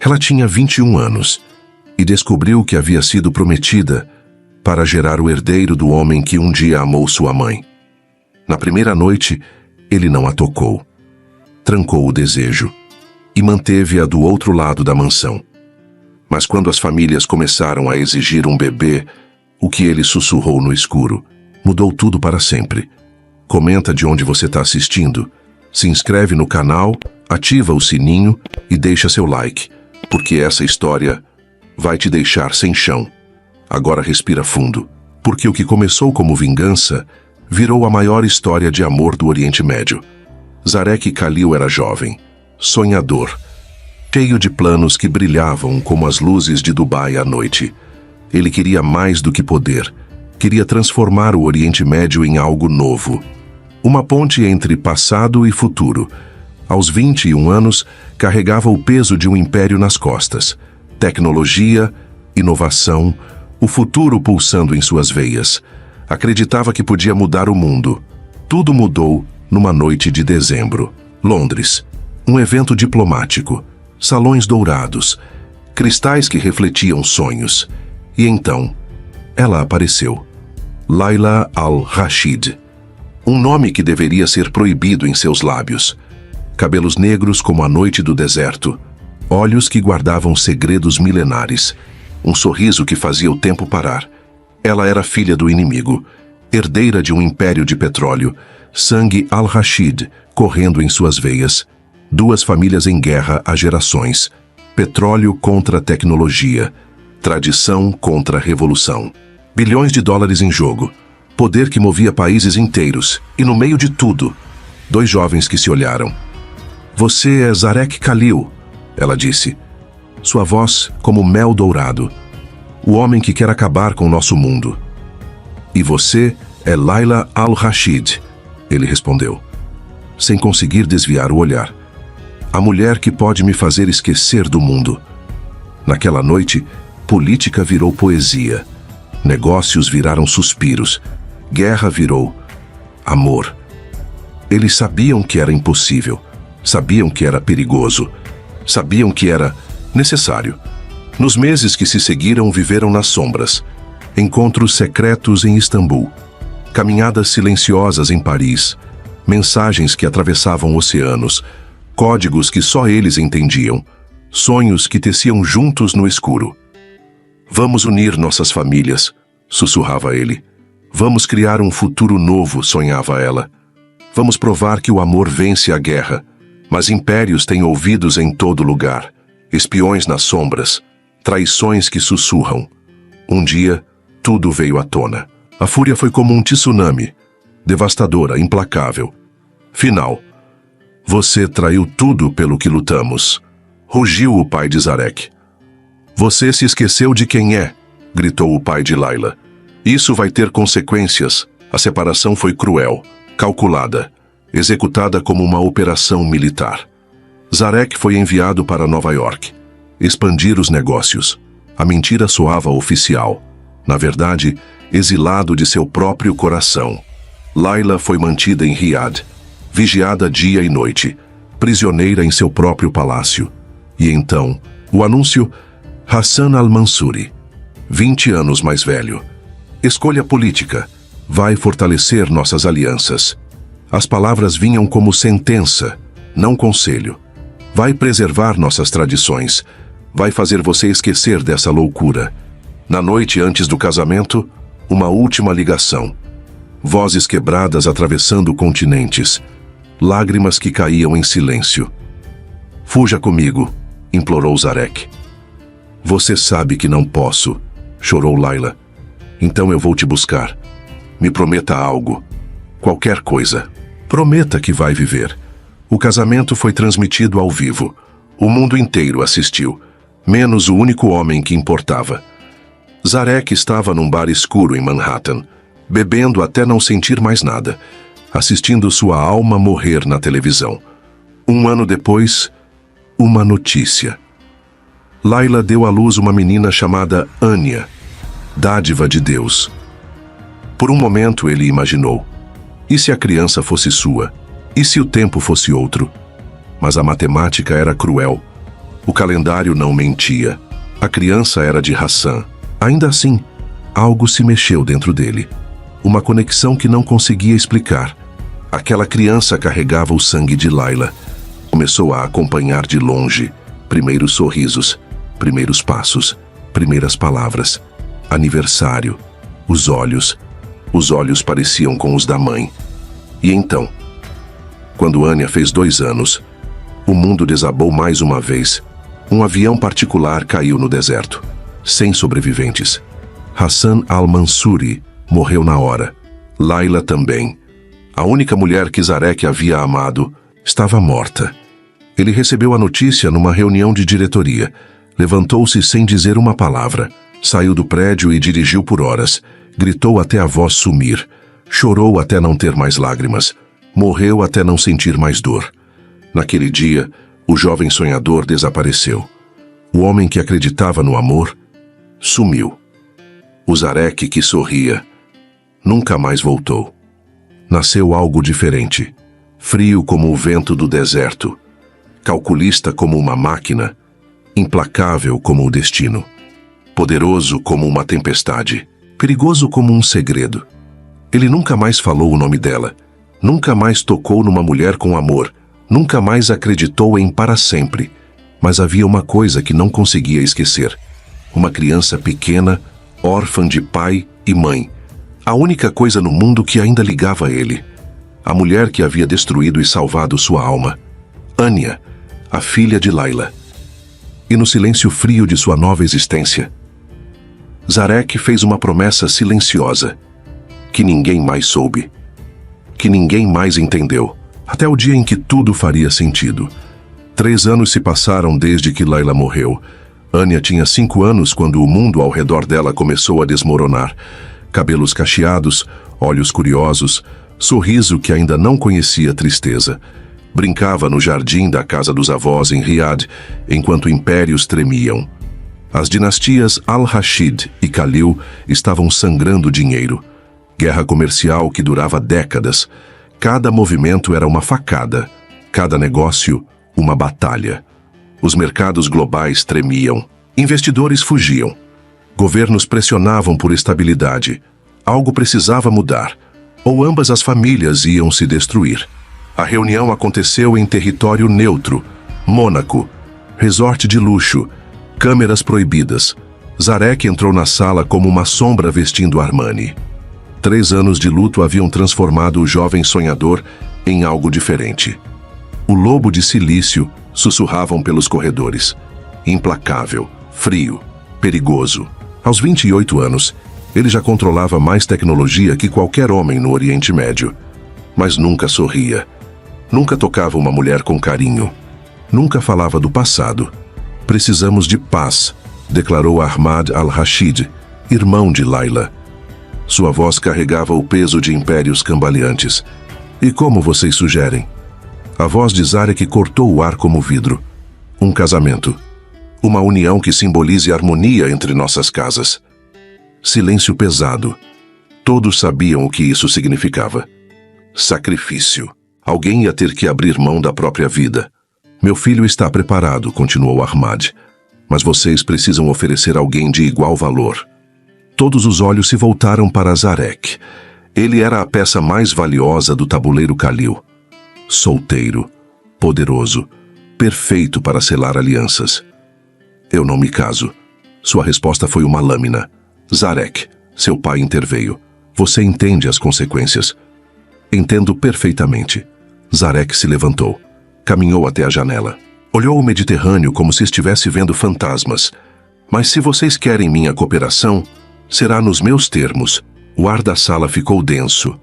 Ela tinha 21 anos e descobriu que havia sido prometida para gerar o herdeiro do homem que um dia amou sua mãe. Na primeira noite, ele não a tocou. Trancou o desejo e manteve-a do outro lado da mansão. Mas quando as famílias começaram a exigir um bebê, o que ele sussurrou no escuro mudou tudo para sempre. Comenta de onde você está assistindo, se inscreve no canal, ativa o sininho e deixa seu like, porque essa história vai te deixar sem chão. Agora respira fundo, porque o que começou como vingança virou a maior história de amor do Oriente Médio. Zarek Khalil era jovem, sonhador, cheio de planos que brilhavam como as luzes de Dubai à noite. Ele queria mais do que poder, queria transformar o Oriente Médio em algo novo. Uma ponte entre passado e futuro. Aos 21 anos, carregava o peso de um império nas costas. Tecnologia, inovação, o futuro pulsando em suas veias. Acreditava que podia mudar o mundo. Tudo mudou numa noite de dezembro. Londres. Um evento diplomático. Salões dourados. Cristais que refletiam sonhos. E então, ela apareceu. Laila Al-Rashid. Um nome que deveria ser proibido em seus lábios. Cabelos negros como a noite do deserto. Olhos que guardavam segredos milenares. Um sorriso que fazia o tempo parar. Ela era filha do inimigo, herdeira de um império de petróleo, sangue Al-Rashid correndo em suas veias. Duas famílias em guerra há gerações. Petróleo contra tecnologia. Tradição contra revolução. Bilhões de dólares em jogo. Poder que movia países inteiros. E no meio de tudo, dois jovens que se olharam. Você é Zarek Khalil, ela disse. Sua voz como mel dourado. O homem que quer acabar com o nosso mundo. E você é Laila Al-Rashid, ele respondeu, sem conseguir desviar o olhar. A mulher que pode me fazer esquecer do mundo. Naquela noite, política virou poesia. Negócios viraram suspiros. Guerra virou amor. Eles sabiam que era impossível. Sabiam que era perigoso. Sabiam que era necessário. Nos meses que se seguiram, viveram nas sombras. Encontros secretos em Istambul. Caminhadas silenciosas em Paris. Mensagens que atravessavam oceanos. Códigos que só eles entendiam. Sonhos que teciam juntos no escuro. Vamos unir nossas famílias, sussurrava ele. Vamos criar um futuro novo, sonhava ela. Vamos provar que o amor vence a guerra. Mas impérios têm ouvidos em todo lugar. Espiões nas sombras. Traições que sussurram. Um dia, tudo veio à tona. A fúria foi como um tsunami. Devastadora, implacável. Final. Você traiu tudo pelo que lutamos. Rugiu o pai de Zarek. Você se esqueceu de quem é, gritou o pai de Laila. Isso vai ter consequências. A separação foi cruel, calculada, executada como uma operação militar. Zarek foi enviado para Nova York. Expandir os negócios. A mentira soava oficial. Na verdade, exilado de seu próprio coração. Laila foi mantida em Riad, vigiada dia e noite, prisioneira em seu próprio palácio. E então, o anúncio: Hassan al-Mansuri, 20 anos mais velho. Escolha política. Vai fortalecer nossas alianças. As palavras vinham como sentença, não conselho. Vai preservar nossas tradições. Vai fazer você esquecer dessa loucura. Na noite antes do casamento, uma última ligação. Vozes quebradas atravessando continentes. Lágrimas que caíam em silêncio. Fuja comigo, implorou Zarek. Você sabe que não posso, chorou Laila. Então eu vou te buscar. Me prometa algo. Qualquer coisa. Prometa que vai viver. O casamento foi transmitido ao vivo. O mundo inteiro assistiu, menos o único homem que importava. Zarek estava num bar escuro em Manhattan, bebendo até não sentir mais nada, assistindo sua alma morrer na televisão. Um ano depois, uma notícia. Laila deu à luz uma menina chamada Anya, dádiva de Deus. Por um momento ele imaginou: e se a criança fosse sua? E se o tempo fosse outro? Mas a matemática era cruel. O calendário não mentia. A criança era de Hassan. Ainda assim, algo se mexeu dentro dele. Uma conexão que não conseguia explicar. Aquela criança carregava o sangue de Layla. Começou a acompanhar de longe. Primeiros sorrisos, primeiros passos, primeiras palavras. Aniversário. Os olhos pareciam com os da mãe. E então, quando Anya fez 2 anos, o mundo desabou mais uma vez. Um avião particular caiu no deserto, sem sobreviventes. Hassan al-Mansuri morreu na hora. Layla também. A única mulher que Zarek havia amado estava morta. Ele recebeu a notícia numa reunião de diretoria. Levantou-se sem dizer uma palavra. Saiu do prédio e dirigiu por horas. Gritou até a voz sumir. Chorou até não ter mais lágrimas. Morreu até não sentir mais dor. Naquele dia, o jovem sonhador desapareceu. O homem que acreditava no amor sumiu. O Zarek que sorria nunca mais voltou. Nasceu algo diferente. Frio como o vento do deserto. Calculista como uma máquina. Implacável como o destino. Poderoso como uma tempestade. Perigoso como um segredo. Ele nunca mais falou o nome dela. Nunca mais tocou numa mulher com amor. Nunca mais acreditou em para sempre. Mas havia uma coisa que não conseguia esquecer. Uma criança pequena, órfã de pai e mãe. A única coisa no mundo que ainda ligava a ele. A mulher que havia destruído e salvado sua alma. Anya, a filha de Layla. E no silêncio frio de sua nova existência, Zarek fez uma promessa silenciosa, que ninguém mais soube, que ninguém mais entendeu, até o dia em que tudo faria sentido. 3 anos se passaram desde que Layla morreu. Anya tinha 5 anos quando o mundo ao redor dela começou a desmoronar. Cabelos cacheados, olhos curiosos, sorriso que ainda não conhecia tristeza. Brincava no jardim da casa dos avós em Riad, enquanto impérios tremiam. As dinastias Al-Rashid e Khalil estavam sangrando dinheiro. Guerra comercial que durava décadas. Cada movimento era uma facada. Cada negócio, uma batalha. Os mercados globais tremiam. Investidores fugiam. Governos pressionavam por estabilidade. Algo precisava mudar. Ou ambas as famílias iam se destruir. A reunião aconteceu em território neutro. Mônaco. Resort de luxo. Câmeras proibidas. Zarek entrou na sala como uma sombra vestindo Armani. 3 anos de luto haviam transformado o jovem sonhador em algo diferente. O lobo de silício sussurravam pelos corredores. Implacável, frio, perigoso. Aos 28 anos, ele já controlava mais tecnologia que qualquer homem no Oriente Médio. Mas nunca sorria. Nunca tocava uma mulher com carinho. Nunca falava do passado. Precisamos de paz, declarou Ahmad al-Rashid, irmão de Layla. Sua voz carregava o peso de impérios cambaleantes. E como vocês sugerem? A voz de Zarek cortou o ar como vidro. Um casamento. Uma união que simbolize harmonia entre nossas casas. Silêncio pesado. Todos sabiam o que isso significava. Sacrifício. Alguém ia ter que abrir mão da própria vida. Meu filho está preparado, continuou Ahmad. Mas vocês precisam oferecer alguém de igual valor. Todos os olhos se voltaram para Zarek. Ele era a peça mais valiosa do tabuleiro Khalil. Solteiro, poderoso, perfeito para selar alianças. Eu não me caso. Sua resposta foi uma lâmina. Zarek, seu pai interveio. Você entende as consequências. Entendo perfeitamente. Zarek se levantou. Caminhou até a janela. Olhou o Mediterrâneo como se estivesse vendo fantasmas. Mas se vocês querem minha cooperação, será nos meus termos. O ar da sala ficou denso.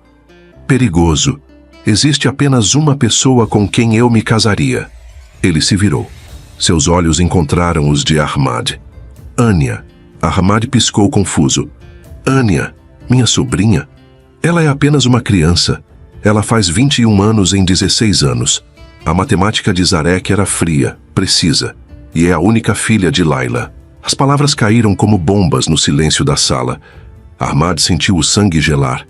Perigoso. Existe apenas uma pessoa com quem eu me casaria. Ele se virou. Seus olhos encontraram os de Ahmad. Anya. Ahmad piscou confuso. Anya, minha sobrinha? Ela é apenas uma criança. Ela faz 21 anos em 16 anos. A matemática de Zarek era fria, precisa. E é a única filha de Layla. As palavras caíram como bombas no silêncio da sala. Ahmad sentiu o sangue gelar.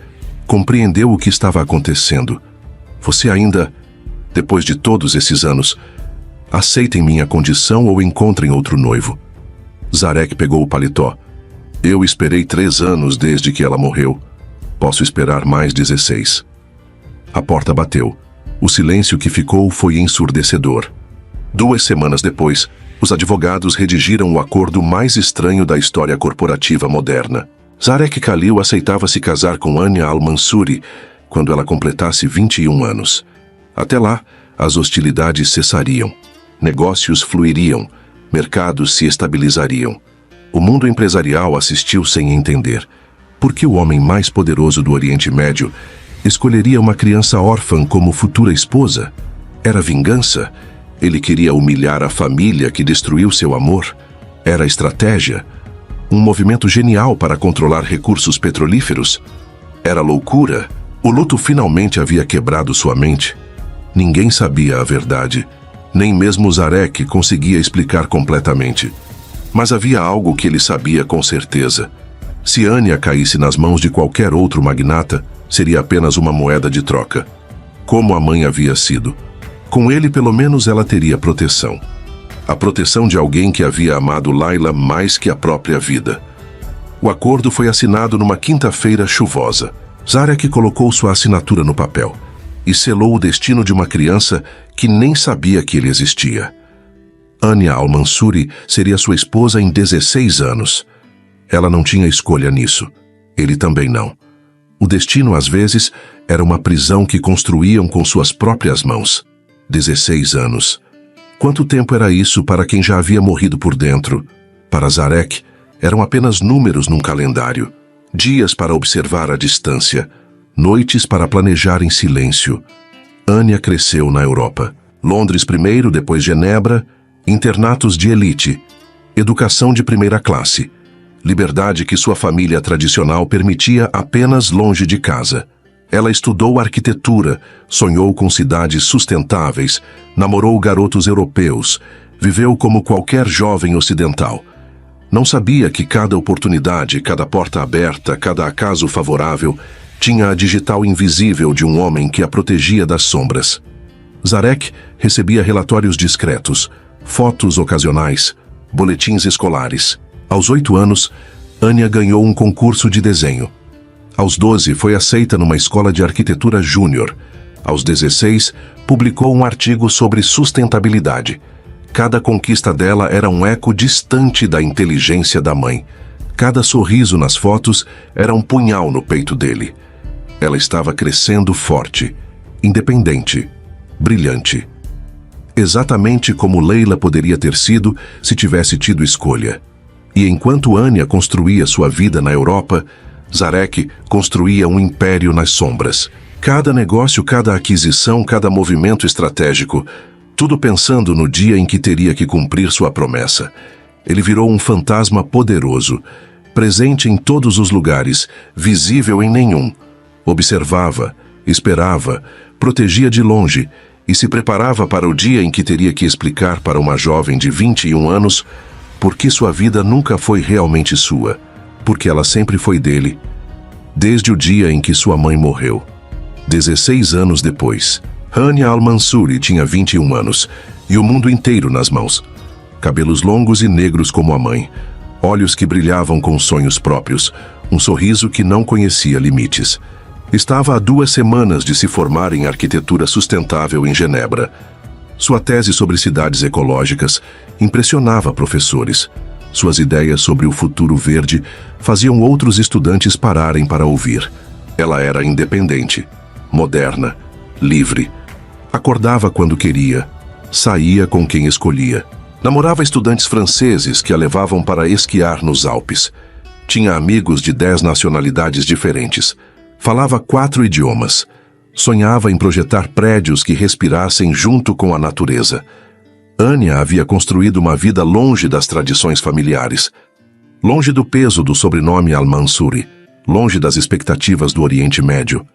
Compreendeu o que estava acontecendo. Você ainda, depois de todos esses anos, Aceitem minha condição ou encontrem outro noivo. Zarek pegou o paletó. Eu esperei 3 anos desde que ela morreu. Posso esperar mais 16. A porta bateu. O silêncio que ficou foi ensurdecedor. 2 semanas depois, os advogados redigiram o acordo mais estranho da história corporativa moderna. Zarek Khalil aceitava se casar com Ania Al-Mansuri quando ela completasse 21 anos. Até lá, as hostilidades cessariam. Negócios fluiriam. Mercados se estabilizariam. O mundo empresarial assistiu sem entender. Por que o homem mais poderoso do Oriente Médio escolheria uma criança órfã como futura esposa? Era vingança? Ele queria humilhar a família que destruiu seu amor? Era estratégia? Um movimento genial para controlar recursos petrolíferos? Era loucura? O luto finalmente havia quebrado sua mente. Ninguém sabia a verdade. Nem mesmo Zarek conseguia explicar completamente. Mas havia algo que ele sabia com certeza. Se Ania caísse nas mãos de qualquer outro magnata, seria apenas uma moeda de troca. Como a mãe havia sido. Com ele, pelo menos, ela teria proteção. A proteção de alguém que havia amado Layla mais que a própria vida. O acordo foi assinado numa quinta-feira chuvosa. Zarek colocou sua assinatura no papel e selou o destino de uma criança que nem sabia que ele existia. Ania Al-Mansuri seria sua esposa em 16 anos. Ela não tinha escolha nisso. Ele também não. O destino, às vezes, era uma prisão que construíam com suas próprias mãos. 16 anos. Quanto tempo era isso para quem já havia morrido por dentro? Para Zarek, eram apenas números num calendário. Dias para observar à distância. Noites para planejar em silêncio. Ania cresceu na Europa. Londres primeiro, depois Genebra, internatos de elite, educação de primeira classe, liberdade que sua família tradicional permitia apenas longe de casa. Ela estudou arquitetura, sonhou com cidades sustentáveis, namorou garotos europeus, viveu como qualquer jovem ocidental. Não sabia que cada oportunidade, cada porta aberta, cada acaso favorável tinha a digital invisível de um homem que a protegia das sombras. Zarek recebia relatórios discretos, fotos ocasionais, boletins escolares. Aos 8 anos, Ania ganhou um concurso de desenho. Aos 12, foi aceita numa escola de arquitetura júnior. Aos 16, publicou um artigo sobre sustentabilidade. Cada conquista dela era um eco distante da inteligência da mãe. Cada sorriso nas fotos era um punhal no peito dele. Ela estava crescendo forte, independente, brilhante. Exatamente como Layla poderia ter sido se tivesse tido escolha. E enquanto Ania construía sua vida na Europa, Zarek construía um império nas sombras. Cada negócio, cada aquisição, cada movimento estratégico, tudo pensando no dia em que teria que cumprir sua promessa. Ele virou um fantasma poderoso, presente em todos os lugares, visível em nenhum. Observava, esperava, protegia de longe e se preparava para o dia em que teria que explicar para uma jovem de 21 anos por que sua vida nunca foi realmente sua, porque ela sempre foi dele, desde o dia em que sua mãe morreu. 16 anos depois, Ania Al-Mansuri tinha 21 anos e o mundo inteiro nas mãos. Cabelos longos e negros como a mãe, olhos que brilhavam com sonhos próprios, um sorriso que não conhecia limites. Estava há 2 semanas de se formar em arquitetura sustentável em Genebra. Sua tese sobre cidades ecológicas impressionava professores. Suas ideias sobre o futuro verde faziam outros estudantes pararem para ouvir. Ela era independente, moderna, livre. Acordava quando queria, saía com quem escolhia. Namorava estudantes franceses que a levavam para esquiar nos Alpes. Tinha amigos de 10 nacionalidades diferentes. Falava 4 idiomas. Sonhava em projetar prédios que respirassem junto com a natureza. Ania havia construído uma vida longe das tradições familiares, longe do peso do sobrenome Al-Mansuri, longe das expectativas do Oriente Médio.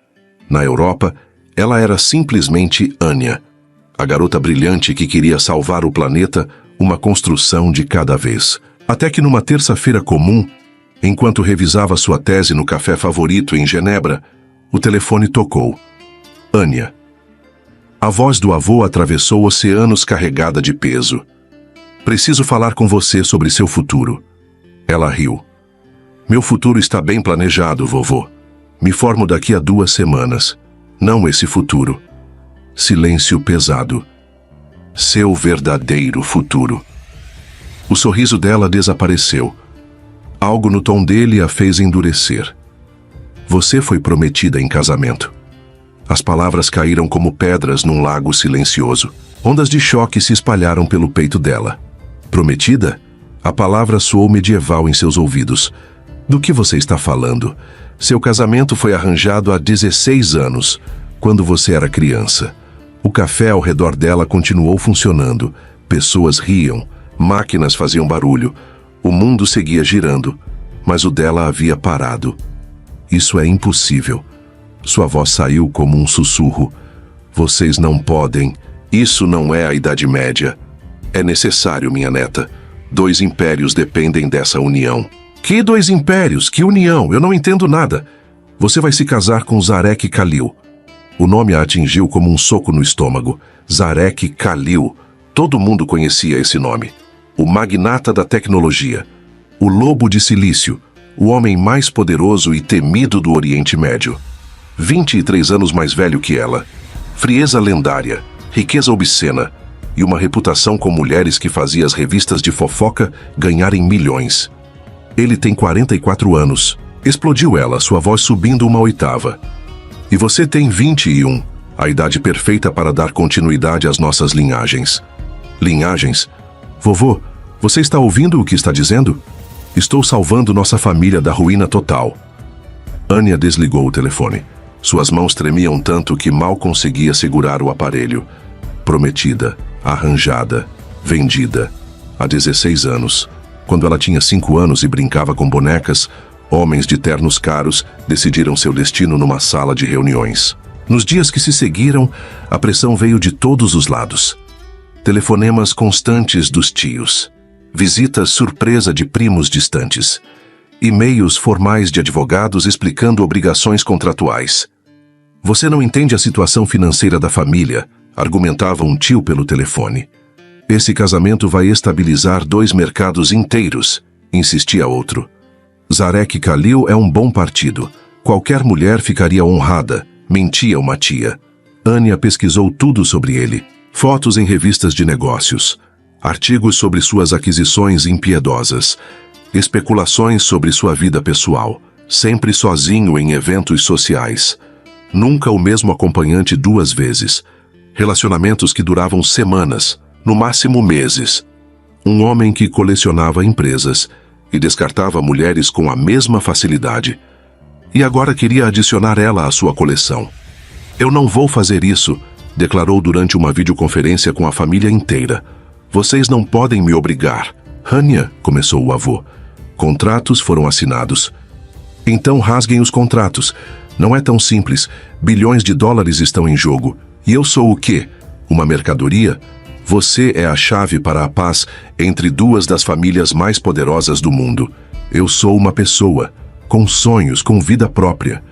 Na Europa, ela era simplesmente Ania, a garota brilhante que queria salvar o planeta, uma construção de cada vez. Até que numa terça-feira comum, enquanto revisava sua tese no café favorito em Genebra, o telefone tocou. Ania. A voz do avô atravessou oceanos carregada de peso. Preciso falar com você sobre seu futuro. Ela riu. Meu futuro está bem planejado, vovô. Me formo daqui a 2 semanas. Não esse futuro. Silêncio pesado. Seu verdadeiro futuro. O sorriso dela desapareceu. Algo no tom dele a fez endurecer. Você foi prometida em casamento. As palavras caíram como pedras num lago silencioso. Ondas de choque se espalharam pelo peito dela. Prometida? A palavra soou medieval em seus ouvidos. Do que você está falando? Seu casamento foi arranjado há 16 anos, quando você era criança. O café ao redor dela continuou funcionando. Pessoas riam, máquinas faziam barulho. O mundo seguia girando, mas o dela havia parado. Isso é impossível. Sua voz saiu como um sussurro. Vocês não podem. Isso não é a Idade Média. É necessário, minha neta. 2 impérios dependem dessa união. Que 2 impérios? Que união? Eu não entendo nada. Você vai se casar com Zarek Khalil. O nome a atingiu como um soco no estômago. Zarek Khalil. Todo mundo conhecia esse nome. O magnata da tecnologia. O lobo de silício. O homem mais poderoso e temido do Oriente Médio. 23 anos mais velho que ela. Frieza lendária, riqueza obscena e uma reputação com mulheres que fazia as revistas de fofoca ganharem milhões. Ele tem 44 anos. Explodiu ela, sua voz subindo uma oitava. E você tem 21, a idade perfeita para dar continuidade às nossas linhagens. Linhagens? Vovô, você está ouvindo o que está dizendo? Estou salvando nossa família da ruína total. Anya desligou o telefone. Suas mãos tremiam tanto que mal conseguia segurar o aparelho. Prometida, arranjada, vendida. Há 16 anos. Quando ela tinha 5 anos e brincava com bonecas, homens de ternos caros decidiram seu destino numa sala de reuniões. Nos dias que se seguiram, a pressão veio de todos os lados. Telefonemas constantes dos tios. Visitas surpresa de primos distantes. E-mails formais de advogados explicando obrigações contratuais. Você não entende a situação financeira da família, argumentava um tio pelo telefone. Esse casamento vai estabilizar 2 mercados inteiros, insistia outro. Zarek Khalil é um bom partido. Qualquer mulher ficaria honrada, mentia uma tia. Anya pesquisou tudo sobre ele. Fotos em revistas de negócios. Artigos sobre suas aquisições impiedosas. Especulações sobre sua vida pessoal. Sempre sozinho em eventos sociais. Nunca o mesmo acompanhante 2 vezes. Relacionamentos que duravam semanas, no máximo meses. Um homem que colecionava empresas e descartava mulheres com a mesma facilidade. E agora queria adicionar ela à sua coleção. Eu não vou fazer isso, declarou durante uma videoconferência com a família inteira. Vocês não podem me obrigar. Anya, começou o avô. Contratos foram assinados. Então rasguem os contratos. Não é tão simples. Bilhões de dólares estão em jogo. E eu sou o quê? Uma mercadoria? Você é a chave para a paz entre 2 das famílias mais poderosas do mundo. Eu sou uma pessoa, com sonhos, com vida própria.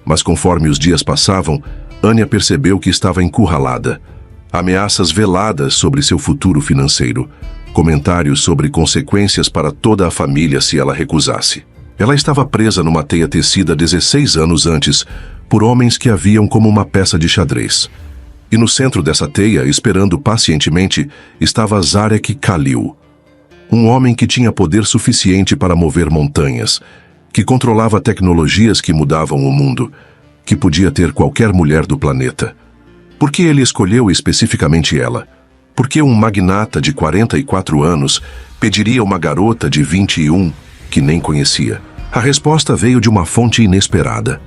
Mas conforme os dias passavam, Anya percebeu que estava encurralada. Ameaças veladas sobre seu futuro financeiro. Comentários sobre consequências para toda a família se ela recusasse. Ela estava presa numa teia tecida 16 anos antes, por homens que a viam como uma peça de xadrez. E no centro dessa teia, esperando pacientemente, estava Zarek Khalil. Um homem que tinha poder suficiente para mover montanhas, que controlava tecnologias que mudavam o mundo, que podia ter qualquer mulher do planeta. Por que ele escolheu especificamente ela? Por que um magnata de 44 anos pediria uma garota de 21 que nem conhecia? A resposta veio de uma fonte inesperada.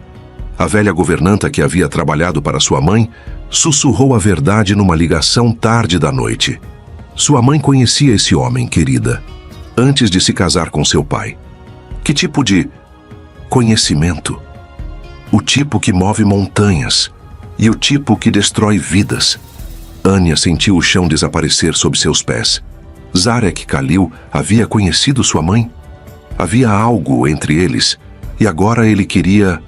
A velha governanta que havia trabalhado para sua mãe sussurrou a verdade numa ligação tarde da noite. Sua mãe conhecia esse homem, querida, antes de se casar com seu pai. Que tipo de conhecimento? O tipo que move montanhas e o tipo que destrói vidas. Anya sentiu o chão desaparecer sob seus pés. Zarek Khalil havia conhecido sua mãe? Havia algo entre eles, e agora ele queria...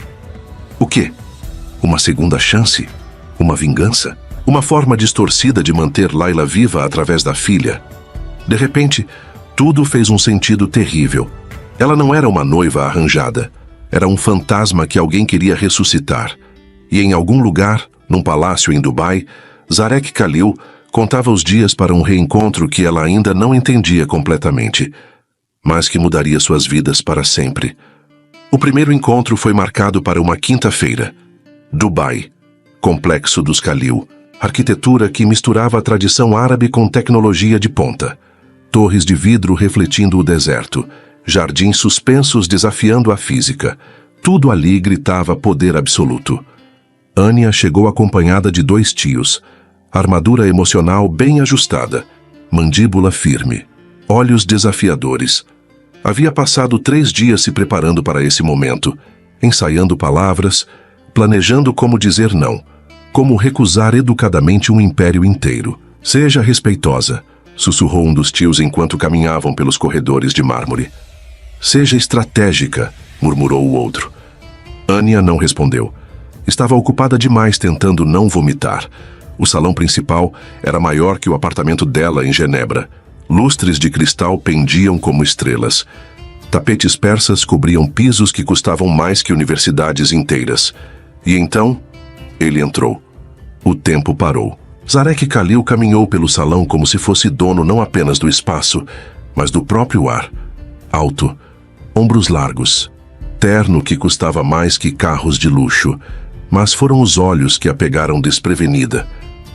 O quê? Uma segunda chance? Uma vingança? Uma forma distorcida de manter Layla viva através da filha. De repente, tudo fez um sentido terrível. Ela não era uma noiva arranjada. Era um fantasma que alguém queria ressuscitar. E em algum lugar, num palácio em Dubai, Zarek Khalil contava os dias para um reencontro que ela ainda não entendia completamente, mas que mudaria suas vidas para sempre. O primeiro encontro foi marcado para uma quinta-feira. Dubai, Complexo dos Khalil, arquitetura que misturava a tradição árabe com tecnologia de ponta. Torres de vidro refletindo o deserto, jardins suspensos desafiando a física. Tudo ali gritava poder absoluto. Anya chegou acompanhada de 2 tios, armadura emocional bem ajustada, mandíbula firme, olhos desafiadores. Havia passado 3 dias se preparando para esse momento, ensaiando palavras, planejando como dizer não, como recusar educadamente um império inteiro. Seja respeitosa, sussurrou um dos tios enquanto caminhavam pelos corredores de mármore. Seja estratégica, murmurou o outro. Anya não respondeu. Estava ocupada demais tentando não vomitar. O salão principal era maior que o apartamento dela em Genebra. Lustres de cristal pendiam como estrelas. Tapetes persas cobriam pisos que custavam mais que universidades inteiras. E então, ele entrou. O tempo parou. Zarek Khalil caminhou pelo salão como se fosse dono não apenas do espaço, mas do próprio ar. Alto, ombros largos, terno que custava mais que carros de luxo. Mas foram os olhos que a pegaram desprevenida.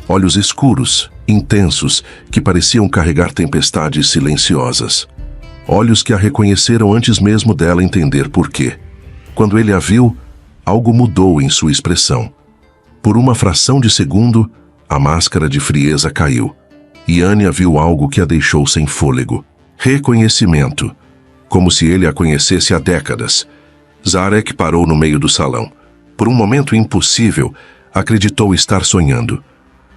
Olhos escuros, intensos, que pareciam carregar tempestades silenciosas. Olhos que a reconheceram antes mesmo dela entender por quê. Quando ele a viu, algo mudou em sua expressão. Por uma fração de segundo, a máscara de frieza caiu. E Anya viu algo que a deixou sem fôlego. Reconhecimento. Como se ele a conhecesse há décadas. Zarek parou no meio do salão. Por um momento impossível, acreditou estar sonhando.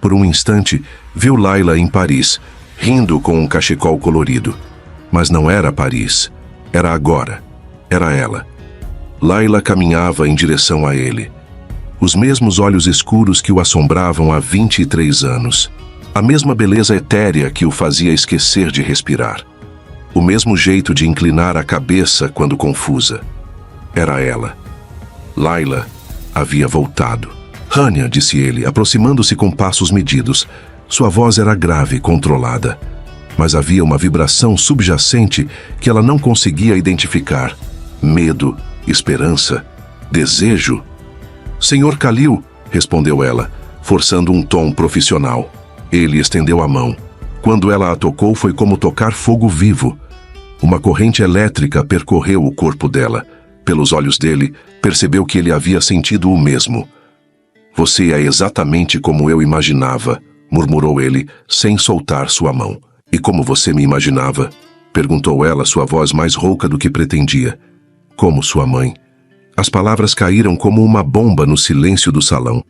Por um instante, viu Layla em Paris, rindo com um cachecol colorido. Mas não era Paris. Era agora. Era ela. Layla caminhava em direção a ele. Os mesmos olhos escuros que o assombravam há 23 anos. A mesma beleza etérea que o fazia esquecer de respirar. O mesmo jeito de inclinar a cabeça quando confusa. Era ela. Layla havia voltado. Anya, disse ele, aproximando-se com passos medidos. Sua voz era grave, controlada. Mas havia uma vibração subjacente que ela não conseguia identificar. Medo, esperança, desejo. Senhor Khalil, respondeu ela, forçando um tom profissional. Ele estendeu a mão. Quando ela a tocou, foi como tocar fogo vivo. Uma corrente elétrica percorreu o corpo dela. Pelos olhos dele, percebeu que ele havia sentido o mesmo. Você é exatamente como eu imaginava, murmurou ele, sem soltar sua mão. E como você me imaginava? Perguntou ela, sua voz mais rouca do que pretendia. Como sua mãe. As palavras caíram como uma bomba no silêncio do salão.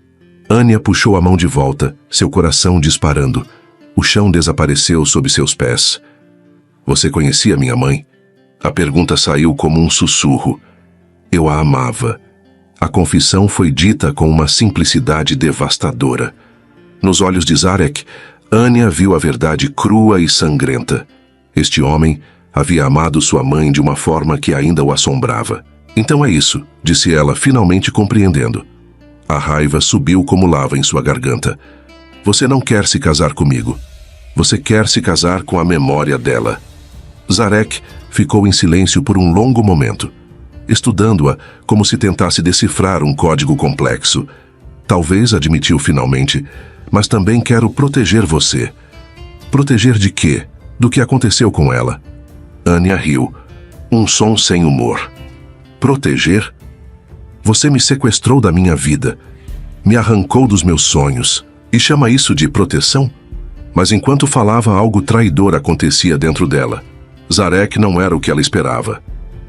Anya puxou a mão de volta, seu coração disparando. O chão desapareceu sob seus pés. Você conhecia minha mãe? A pergunta saiu como um sussurro. Eu a amava. A confissão foi dita com uma simplicidade devastadora. Nos olhos de Zarek, Anya viu a verdade crua e sangrenta. Este homem havia amado sua mãe de uma forma que ainda o assombrava. Então é isso, disse ela, finalmente compreendendo. A raiva subiu como lava em sua garganta. Você não quer se casar comigo. Você quer se casar com a memória dela. Zarek ficou em silêncio por um longo momento, estudando-a como se tentasse decifrar um código complexo. Talvez, admitiu finalmente, mas também quero proteger você. Proteger de quê? Do que aconteceu com ela? Anya riu, um som sem humor. Proteger? Você me sequestrou da minha vida, me arrancou dos meus sonhos, e chama isso de proteção? Mas enquanto falava, algo traidor acontecia dentro dela. Zarek não era o que ela esperava.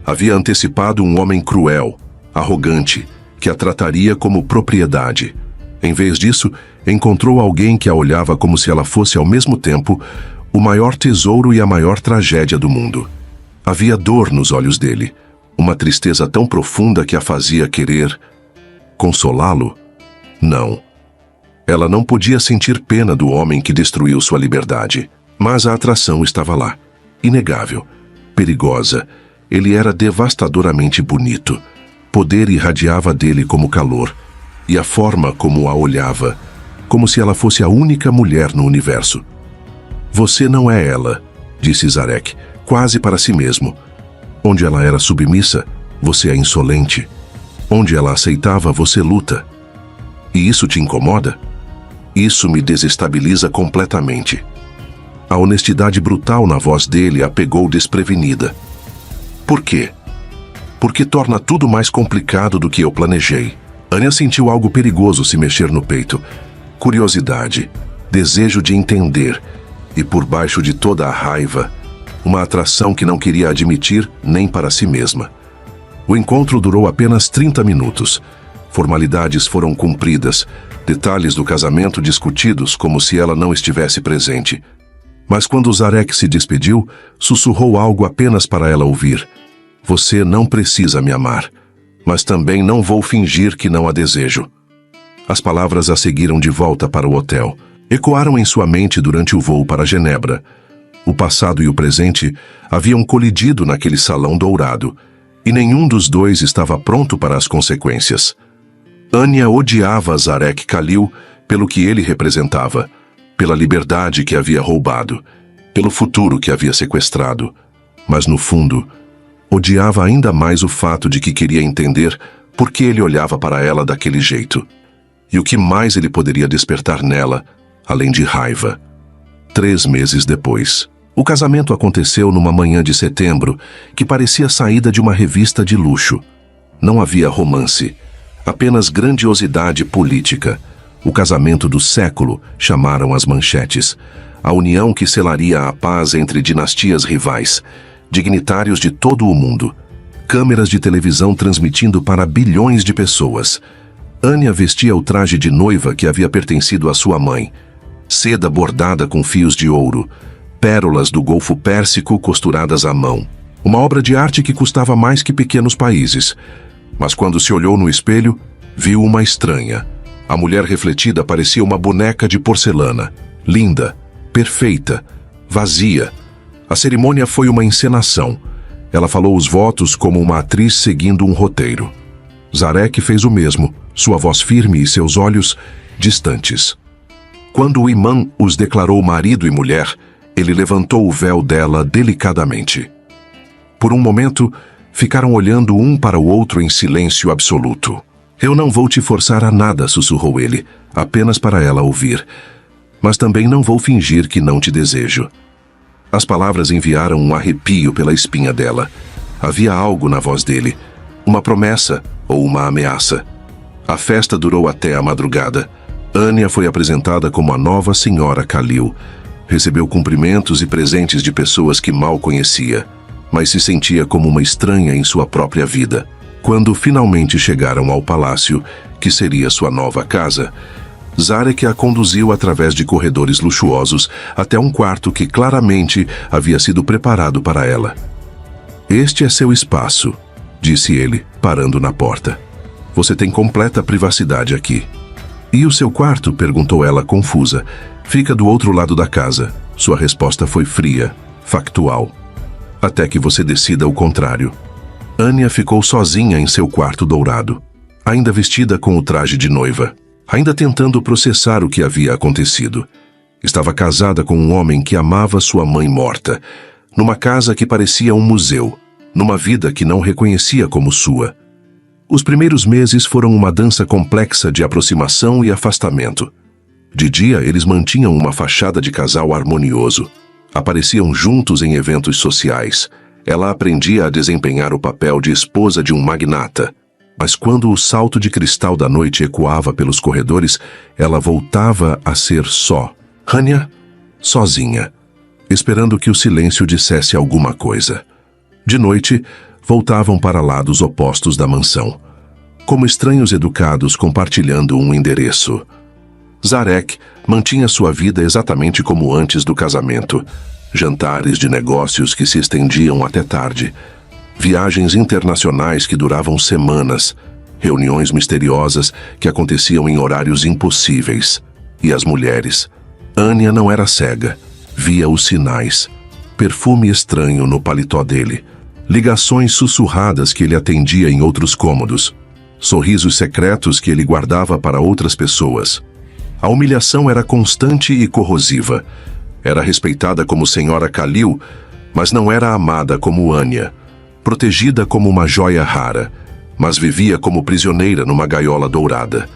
Havia antecipado um homem cruel, arrogante, que a trataria como propriedade. Em vez disso, encontrou alguém que a olhava como se ela fosse ao mesmo tempo o maior tesouro e a maior tragédia do mundo. Havia dor nos olhos dele, uma tristeza tão profunda que a fazia querer consolá-lo? Não. Ela não podia sentir pena do homem que destruiu sua liberdade. Mas a atração estava lá, inegável, perigosa. Ele era devastadoramente bonito. Poder irradiava dele como calor, e a forma como a olhava, como se ela fosse a única mulher no universo. Você não é ela, disse Zarek, quase para si mesmo. Onde ela era submissa, você é insolente. Onde ela aceitava, você luta. E isso te incomoda? Isso me desestabiliza completamente. A honestidade brutal na voz dele a pegou desprevenida. Por quê? Porque torna tudo mais complicado do que eu planejei. Anya sentiu algo perigoso se mexer no peito. Curiosidade, desejo de entender, e por baixo de toda a raiva, uma atração que não queria admitir nem para si mesma. O encontro durou apenas 30 minutos. Formalidades foram cumpridas, detalhes do casamento discutidos como se ela não estivesse presente. Mas quando Zarek se despediu, sussurrou algo apenas para ela ouvir. Você não precisa me amar, mas também não vou fingir que não a desejo. As palavras a seguiram de volta para o hotel. Ecoaram em sua mente durante o voo para Genebra. O passado e o presente haviam colidido naquele salão dourado, e nenhum dos dois estava pronto para as consequências. Anya odiava Zarek Khalil pelo que ele representava, pela liberdade que havia roubado, pelo futuro que havia sequestrado. Mas, no fundo, odiava ainda mais o fato de que queria entender por que ele olhava para ela daquele jeito. E o que mais ele poderia despertar nela, além de raiva. 3 meses depois, o casamento aconteceu numa manhã de setembro que parecia saída de uma revista de luxo. Não havia romance, apenas grandiosidade política. O casamento do século, chamaram as manchetes. A união que selaria a paz entre dinastias rivais, dignitários de todo o mundo. Câmeras de televisão transmitindo para bilhões de pessoas. Anya vestia o traje de noiva que havia pertencido à sua mãe. Seda bordada com fios de ouro. Pérolas do Golfo Pérsico costuradas à mão. Uma obra de arte que custava mais que pequenos países. Mas quando se olhou no espelho, viu uma estranha. A mulher refletida parecia uma boneca de porcelana. Linda, perfeita, vazia. A cerimônia foi uma encenação. Ela falou os votos como uma atriz seguindo um roteiro. Zarek fez o mesmo, sua voz firme e seus olhos distantes. Quando o imã os declarou marido e mulher, ele levantou o véu dela delicadamente. Por um momento, ficaram olhando um para o outro em silêncio absoluto. Eu não vou te forçar a nada, sussurrou ele, apenas para ela ouvir. Mas também não vou fingir que não te desejo. As palavras enviaram um arrepio pela espinha dela. Havia algo na voz dele, uma promessa ou uma ameaça. A festa durou até a madrugada. Anya foi apresentada como a nova senhora Khalil. Recebeu cumprimentos e presentes de pessoas que mal conhecia, mas se sentia como uma estranha em sua própria vida. Quando finalmente chegaram ao palácio, que seria sua nova casa, Zarek a conduziu através de corredores luxuosos até um quarto que claramente havia sido preparado para ela. Este é seu espaço, disse ele, parando na porta. Você tem completa privacidade aqui. E o seu quarto? Perguntou ela confusa. Fica do outro lado da casa. Sua resposta foi fria, factual. Até que você decida o contrário. Anya ficou sozinha em seu quarto dourado, ainda vestida com o traje de noiva, ainda tentando processar o que havia acontecido. Estava casada com um homem que amava sua mãe morta, numa casa que parecia um museu, numa vida que não reconhecia como sua. Os primeiros meses foram uma dança complexa de aproximação e afastamento. De dia, eles mantinham uma fachada de casal harmonioso. Apareciam juntos em eventos sociais. Ela aprendia a desempenhar o papel de esposa de um magnata. Mas quando o salto de cristal da noite ecoava pelos corredores, ela voltava a ser só. Anya, sozinha, esperando que o silêncio dissesse alguma coisa. De noite, voltavam para lados opostos da mansão, como estranhos educados compartilhando um endereço. Zarek mantinha sua vida exatamente como antes do casamento. Jantares de negócios que se estendiam até tarde. Viagens internacionais que duravam semanas. Reuniões misteriosas que aconteciam em horários impossíveis. E as mulheres? Anya não era cega. Via os sinais. Perfume estranho no paletó dele. Ligações sussurradas que ele atendia em outros cômodos. Sorrisos secretos que ele guardava para outras pessoas. A humilhação era constante e corrosiva. Era respeitada como Senhora Khalil, mas não era amada como Anya. Protegida como uma joia rara, mas vivia como prisioneira numa gaiola dourada.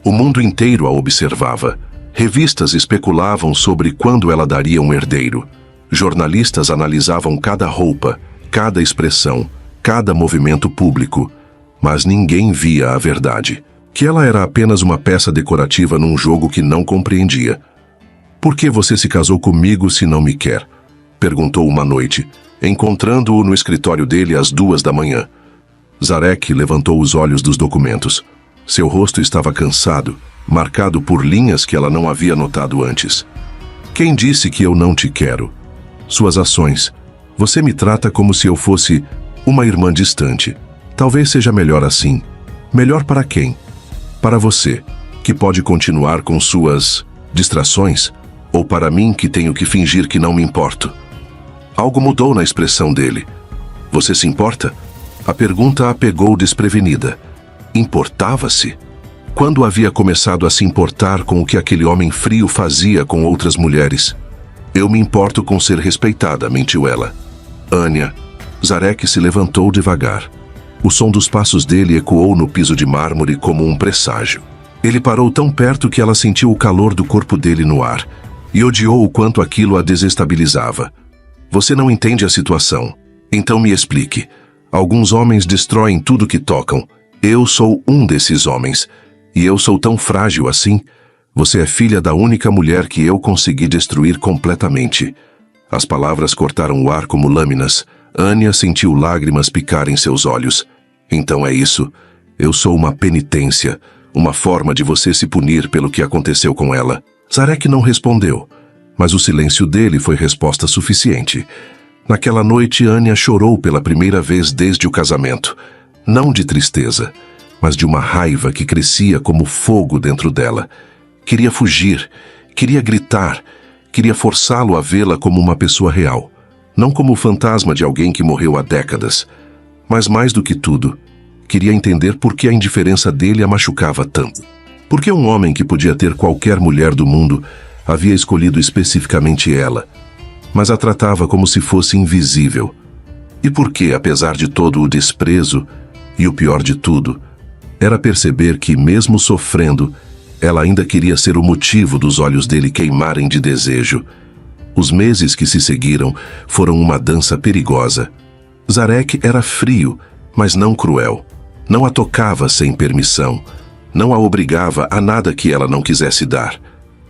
O mundo inteiro a observava. Revistas especulavam sobre quando ela daria um herdeiro. Jornalistas analisavam cada roupa, cada expressão, cada movimento público. Mas ninguém via a verdade. Que ela era apenas uma peça decorativa num jogo que não compreendia. "Por que você se casou comigo se não me quer?" perguntou uma noite, encontrando-o no escritório dele às 2 da manhã. Zarek levantou os olhos dos documentos. Seu rosto estava cansado, marcado por linhas que ela não havia notado antes. "Quem disse que eu não te quero? Suas ações. Você me trata como se eu fosse uma irmã distante. Talvez seja melhor assim. Melhor para quem? Para você, que pode continuar com suas distrações, ou para mim, que tenho que fingir que não me importo?" Algo mudou na expressão dele. "Você se importa?" A pergunta a pegou desprevenida. Importava-se? Quando havia começado a se importar com o que aquele homem frio fazia com outras mulheres? "Eu me importo com ser respeitada", mentiu ela. "Anya." Zarek se levantou devagar. O som dos passos dele ecoou no piso de mármore como um presságio. Ele parou tão perto que ela sentiu o calor do corpo dele no ar, e odiou o quanto aquilo a desestabilizava. "Você não entende a situação. Então me explique. Alguns homens destroem tudo que tocam. Eu sou um desses homens. E eu sou tão frágil assim. Você é filha da única mulher que eu consegui destruir completamente." As palavras cortaram o ar como lâminas. Anya sentiu lágrimas picar em seus olhos. "Então é isso. Eu sou uma penitência. Uma forma de você se punir pelo que aconteceu com ela." Zarek não respondeu, mas o silêncio dele foi resposta suficiente. Naquela noite, Anya chorou pela primeira vez desde o casamento. Não de tristeza, mas de uma raiva que crescia como fogo dentro dela. Queria fugir, queria gritar, queria forçá-lo a vê-la como uma pessoa real. Não como o fantasma de alguém que morreu há décadas. Mas mais do que tudo, queria entender por que a indiferença dele a machucava tanto. Por que um homem que podia ter qualquer mulher do mundo havia escolhido especificamente ela, mas a tratava como se fosse invisível? E por que, apesar de todo o desprezo, e o pior de tudo, era perceber que, mesmo sofrendo, ela ainda queria ser o motivo dos olhos dele queimarem de desejo. Os meses que se seguiram foram uma dança perigosa. Zarek era frio, mas não cruel. Não a tocava sem permissão. Não a obrigava a nada que ela não quisesse dar.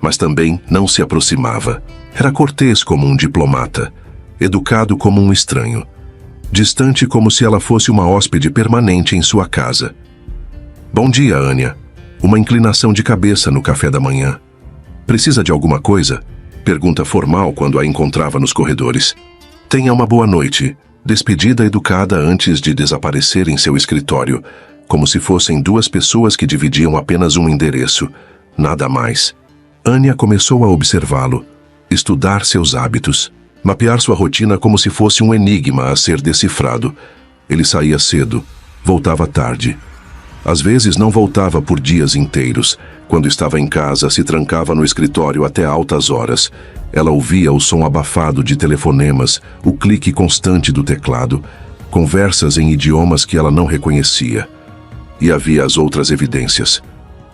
Mas também não se aproximava. Era cortês como um diplomata. Educado como um estranho. Distante como se ela fosse uma hóspede permanente em sua casa. "Bom dia, Anya." Uma inclinação de cabeça no café da manhã. "Precisa de alguma coisa?" Pergunta formal quando a encontrava nos corredores. "Tenha uma boa noite." Despedida educada antes de desaparecer em seu escritório, como se fossem duas pessoas que dividiam apenas um endereço. Nada mais. Anya começou a observá-lo, estudar seus hábitos, mapear sua rotina como se fosse um enigma a ser decifrado. Ele saía cedo, voltava tarde. Às vezes não voltava por dias inteiros. Quando estava em casa, se trancava no escritório até altas horas. Ela ouvia o som abafado de telefonemas, o clique constante do teclado, conversas em idiomas que ela não reconhecia. E havia as outras evidências.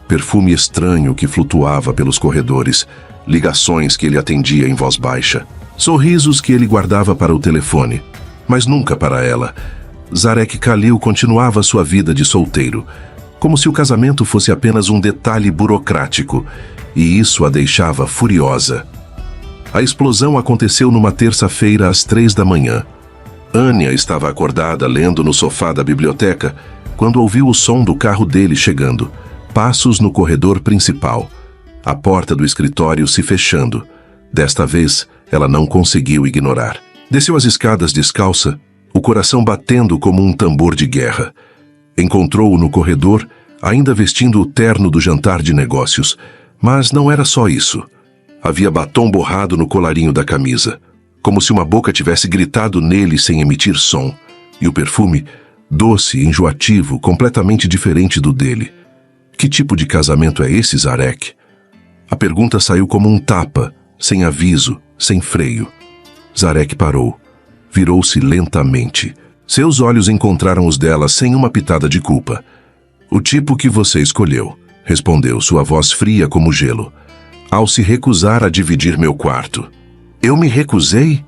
Perfume estranho que flutuava pelos corredores, ligações que ele atendia em voz baixa, sorrisos que ele guardava para o telefone, mas nunca para ela. Zarek Khalil continuava sua vida de solteiro, como se o casamento fosse apenas um detalhe burocrático, e isso a deixava furiosa. A explosão aconteceu numa terça-feira às 3 da manhã. Anya estava acordada lendo no sofá da biblioteca quando ouviu o som do carro dele chegando, passos no corredor principal, a porta do escritório se fechando. Desta vez, ela não conseguiu ignorar. Desceu as escadas descalça, o coração batendo como um tambor de guerra. Encontrou-o no corredor, ainda vestindo o terno do jantar de negócios, Mas não era só isso. Havia batom borrado no colarinho da camisa, como se uma boca tivesse gritado nele sem emitir som. E o perfume, doce, enjoativo, completamente diferente do dele. Que tipo de casamento é esse, Zarek? A pergunta saiu como um tapa, sem aviso, sem freio. Zarek parou. Virou-se lentamente. Seus olhos encontraram os dela sem uma pitada de culpa. O tipo que você escolheu, respondeu, sua voz fria como gelo. Ao se recusar a dividir meu quarto. Eu me recusei?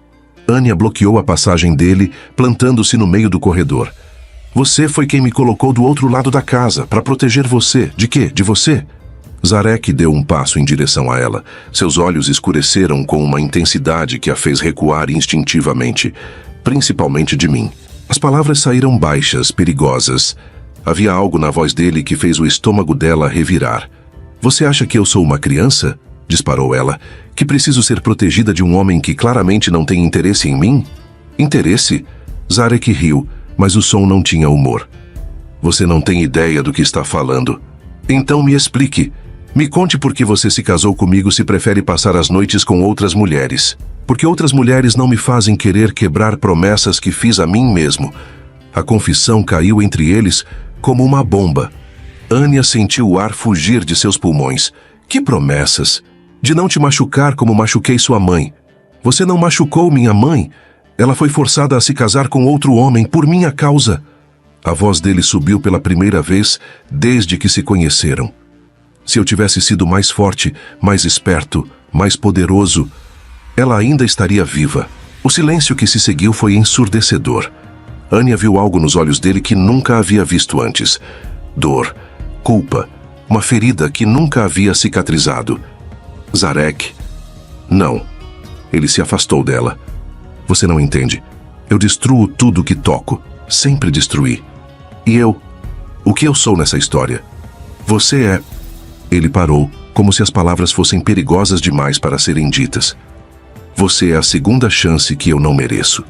Anya bloqueou a passagem dele, plantando-se no meio do corredor. Você foi quem me colocou do outro lado da casa, para proteger você. De quê? De você? Zarek deu um passo em direção a ela. Seus olhos escureceram com uma intensidade que a fez recuar instintivamente, principalmente de mim. As palavras saíram baixas, perigosas. Havia algo na voz dele que fez o estômago dela revirar. Você acha que eu sou uma criança? Disparou ela. Que preciso ser protegida de um homem que claramente não tem interesse em mim? Interesse? Zarek riu, mas o som não tinha humor. Você não tem ideia do que está falando. Então me explique. Me conte por que você se casou comigo se prefere passar as noites com outras mulheres. Porque outras mulheres não me fazem querer quebrar promessas que fiz a mim mesmo. A confissão caiu entre eles como uma bomba. Anya sentiu o ar fugir de seus pulmões. Que promessas? De não te machucar como machuquei sua mãe. Você não machucou minha mãe. Ela foi forçada a se casar com outro homem por minha causa. A voz dele subiu pela primeira vez desde que se conheceram. Se eu tivesse sido mais forte, mais esperto, mais poderoso, ela ainda estaria viva. O silêncio que se seguiu foi ensurdecedor. Anya viu algo nos olhos dele que nunca havia visto antes. Dor, culpa, uma ferida que nunca havia cicatrizado. Zarek. Não. Ele se afastou dela. Você não entende. Eu destruo tudo que toco. Sempre destruí. E eu? O que eu sou nessa história? Você é... Ele parou, como se as palavras fossem perigosas demais para serem ditas. Você é a segunda chance que eu não mereço.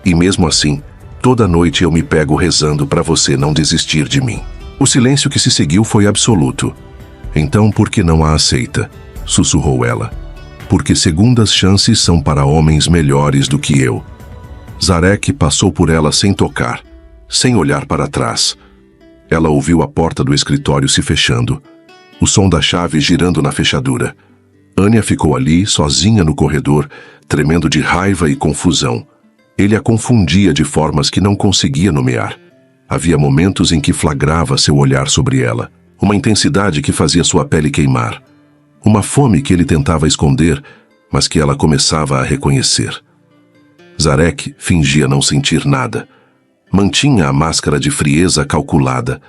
E mesmo assim, toda noite eu me pego rezando para você não desistir de mim. O silêncio que se seguiu foi absoluto. Então por que não a aceita? Sussurrou ela. Porque segundas chances são para homens melhores do que eu. Zarek passou por ela sem tocar, sem olhar para trás. Ela ouviu a porta do escritório se fechando, o som da chave girando na fechadura. Anya ficou ali, sozinha no corredor, tremendo de raiva e confusão. Ele a confundia de formas que não conseguia nomear. Havia momentos em que flagrava seu olhar sobre ela, uma intensidade que fazia sua pele queimar. Uma fome que ele tentava esconder, mas que ela começava a reconhecer. Zarek fingia não sentir nada. Mantinha a máscara de frieza calculada,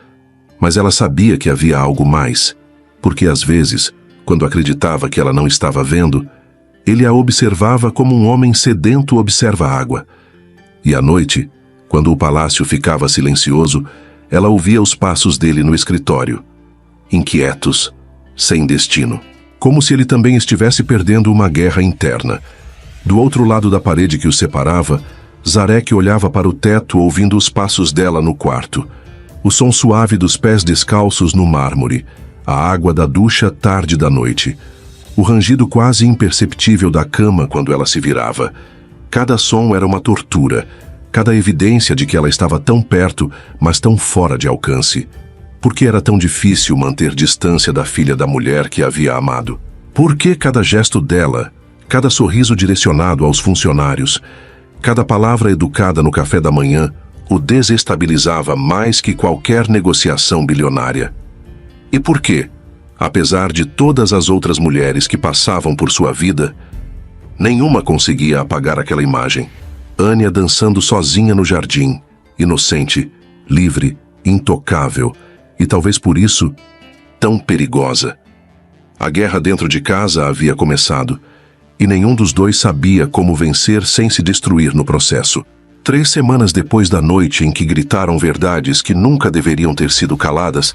mas ela sabia que havia algo mais, porque às vezes, quando acreditava que ela não estava vendo, ele a observava como um homem sedento observa a água. E à noite, quando o palácio ficava silencioso, ela ouvia os passos dele no escritório, inquietos, sem destino. Como se ele também estivesse perdendo uma guerra interna. Do outro lado da parede que os separava, Zarek olhava para o teto ouvindo os passos dela no quarto. O som suave dos pés descalços no mármore, a água da ducha tarde da noite. O rangido quase imperceptível da cama quando ela se virava. Cada som era uma tortura, cada evidência de que ela estava tão perto, mas tão fora de alcance. Por que era tão difícil manter distância da filha da mulher que havia amado? Por que cada gesto dela, cada sorriso direcionado aos funcionários, cada palavra educada no café da manhã, o desestabilizava mais que qualquer negociação bilionária? E por que, apesar de todas as outras mulheres que passavam por sua vida, nenhuma conseguia apagar aquela imagem? Anya dançando sozinha no jardim, inocente, livre, intocável, e talvez por isso, tão perigosa. A guerra dentro de casa havia começado, e nenhum dos dois sabia como vencer sem se destruir no processo. 3 semanas depois da noite em que gritaram verdades que nunca deveriam ter sido caladas,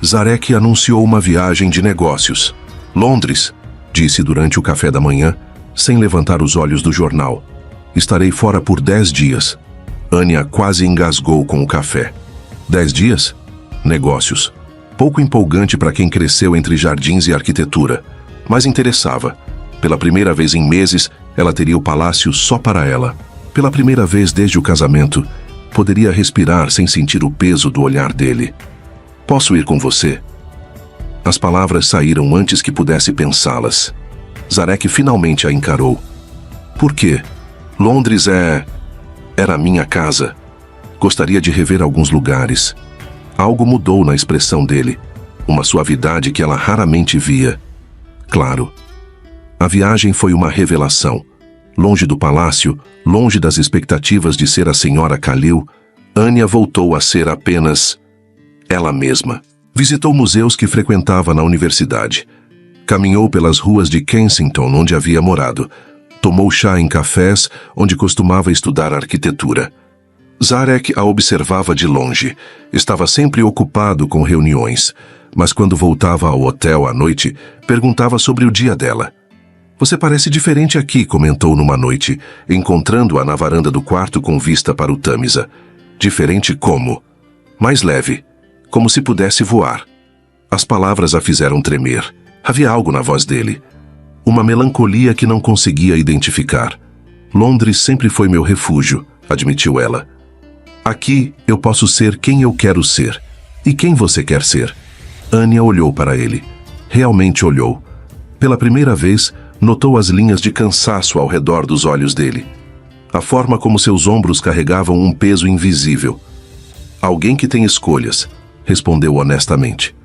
Zarek anunciou uma viagem de negócios. Londres, disse durante o café da manhã, sem levantar os olhos do jornal. Estarei fora por 10 dias. Anya quase engasgou com o café. 10 dias? Negócios. Pouco empolgante para quem cresceu entre jardins e arquitetura, mas interessava. Pela primeira vez em meses, ela teria o palácio só para ela. Pela primeira vez desde o casamento, poderia respirar sem sentir o peso do olhar dele. Posso ir com você? As palavras saíram antes que pudesse pensá-las. Zarek finalmente a encarou. Por quê? Londres era minha casa. Gostaria de rever alguns lugares. Algo mudou na expressão dele, uma suavidade que ela raramente via. Claro. A viagem foi uma revelação. Longe do palácio, longe das expectativas de ser a senhora Khalil, Anya voltou a ser apenas ela mesma. Visitou museus que frequentava na universidade. Caminhou pelas ruas de Kensington, onde havia morado. Tomou chá em cafés, onde costumava estudar arquitetura. Zarek a observava de longe. Estava sempre ocupado com reuniões, mas quando voltava ao hotel à noite, perguntava sobre o dia dela. Você parece diferente aqui, comentou numa noite, encontrando-a na varanda do quarto com vista para o Tâmisa. Diferente como? Mais leve, como se pudesse voar. As palavras a fizeram tremer. Havia algo na voz dele. Uma melancolia que não conseguia identificar. Londres sempre foi meu refúgio, admitiu ela. Aqui eu posso ser quem eu quero ser. E quem você quer ser? Anya olhou para ele. Realmente olhou. Pela primeira vez, notou as linhas de cansaço ao redor dos olhos dele. A forma como seus ombros carregavam um peso invisível. Alguém que tem escolhas, respondeu honestamente.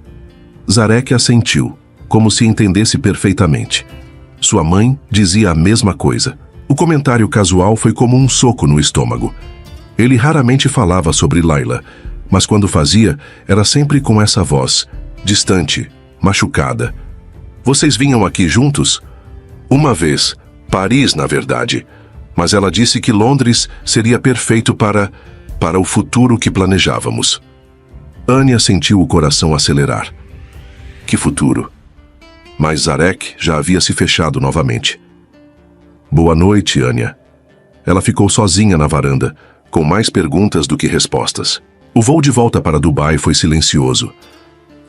Zarek assentiu, como se entendesse perfeitamente. Sua mãe dizia a mesma coisa. O comentário casual foi como um soco no estômago. Ele raramente falava sobre Layla, mas quando fazia, era sempre com essa voz, distante, machucada. Vocês vinham aqui juntos? Uma vez, Paris, na verdade, mas ela disse que Londres seria perfeito para o futuro que planejávamos. Anya sentiu o coração acelerar. Que futuro? Mas Zarek já havia se fechado novamente. Boa noite, Anya. Ela ficou sozinha na varanda, com mais perguntas do que respostas. O voo de volta para Dubai foi silencioso.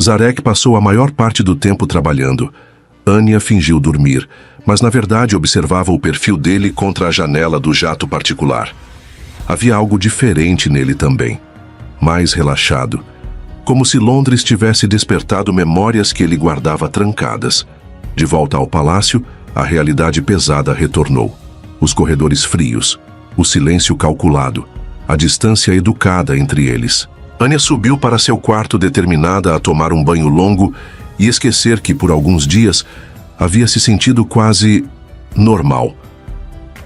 Zarek passou a maior parte do tempo trabalhando. Anya fingiu dormir, mas na verdade observava o perfil dele contra a janela do jato particular. Havia algo diferente nele também. Mais relaxado. Como se Londres tivesse despertado memórias que ele guardava trancadas. De volta ao palácio, a realidade pesada retornou. Os corredores frios, o silêncio calculado, a distância educada entre eles. Anya subiu para seu quarto determinada a tomar um banho longo e esquecer que por alguns dias havia se sentido quase normal.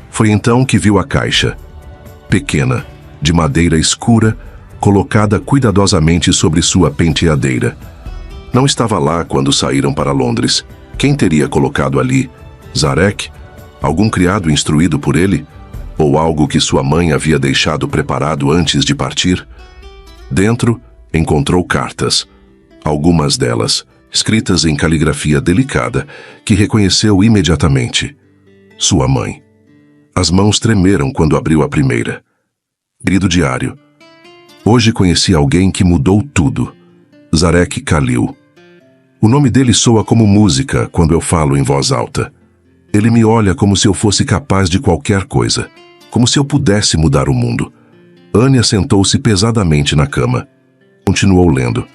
Foi então que viu a caixa, pequena, de madeira escura, colocada cuidadosamente sobre sua penteadeira. Não estava lá quando saíram para Londres. Quem teria colocado ali? Zarek? Algum criado instruído por ele? Ou algo que sua mãe havia deixado preparado antes de partir? Dentro, encontrou cartas. Algumas delas, escritas em caligrafia delicada, que reconheceu imediatamente. Sua mãe. As mãos tremeram quando abriu a primeira. Grido diário. Hoje conheci alguém que mudou tudo. Zarek Khalil. O nome dele soa como música quando eu falo em voz alta. Ele me olha como se eu fosse capaz de qualquer coisa. Como se eu pudesse mudar o mundo. Anya sentou-se pesadamente na cama. Continuou lendo.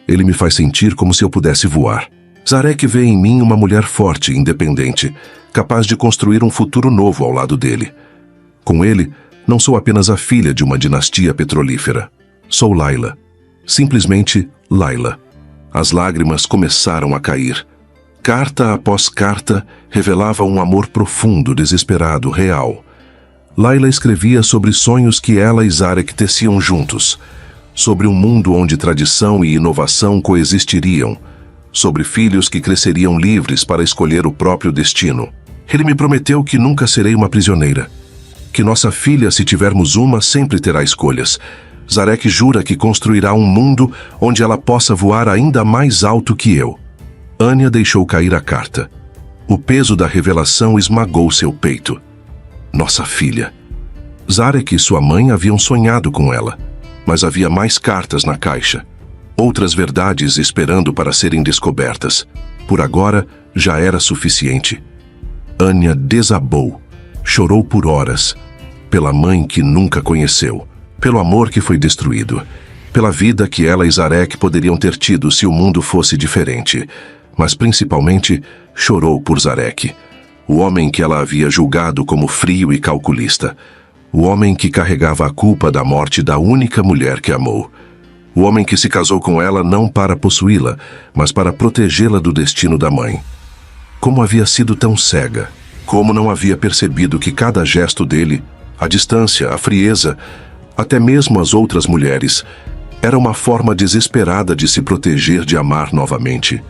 Ele me faz sentir como se eu pudesse voar. Zarek vê em mim uma mulher forte e independente, capaz de construir um futuro novo ao lado dele. Com ele, não sou apenas a filha de uma dinastia petrolífera. Sou Layla. Simplesmente Layla. As lágrimas começaram a cair. Carta após carta revelava um amor profundo, desesperado, real. Layla escrevia sobre sonhos que ela e Zarek teciam juntos. Sobre um mundo onde tradição e inovação coexistiriam. Sobre filhos que cresceriam livres para escolher o próprio destino. Ele me prometeu que nunca serei uma prisioneira. Que nossa filha, se tivermos uma, sempre terá escolhas. Zarek jura que construirá um mundo onde ela possa voar ainda mais alto que eu. Anya deixou cair a carta. O peso da revelação esmagou seu peito. Nossa filha. Zarek e sua mãe haviam sonhado com ela, mas havia mais cartas na caixa. outras verdades esperando para serem descobertas. Por agora, já era suficiente. Anya desabou, chorou por horas, pela mãe que nunca conheceu, pelo amor que foi destruído, pela vida que ela e Zarek poderiam ter tido se o mundo fosse diferente, mas principalmente chorou por Zarek, o homem que ela havia julgado como frio e calculista, o homem que carregava a culpa da morte da única mulher que amou, o homem que se casou com ela não para possuí-la, mas para protegê-la do destino da mãe. Como havia sido tão cega? Como não havia percebido que cada gesto dele, a distância, a frieza, até mesmo as outras mulheres, era uma forma desesperada de se proteger de amar novamente?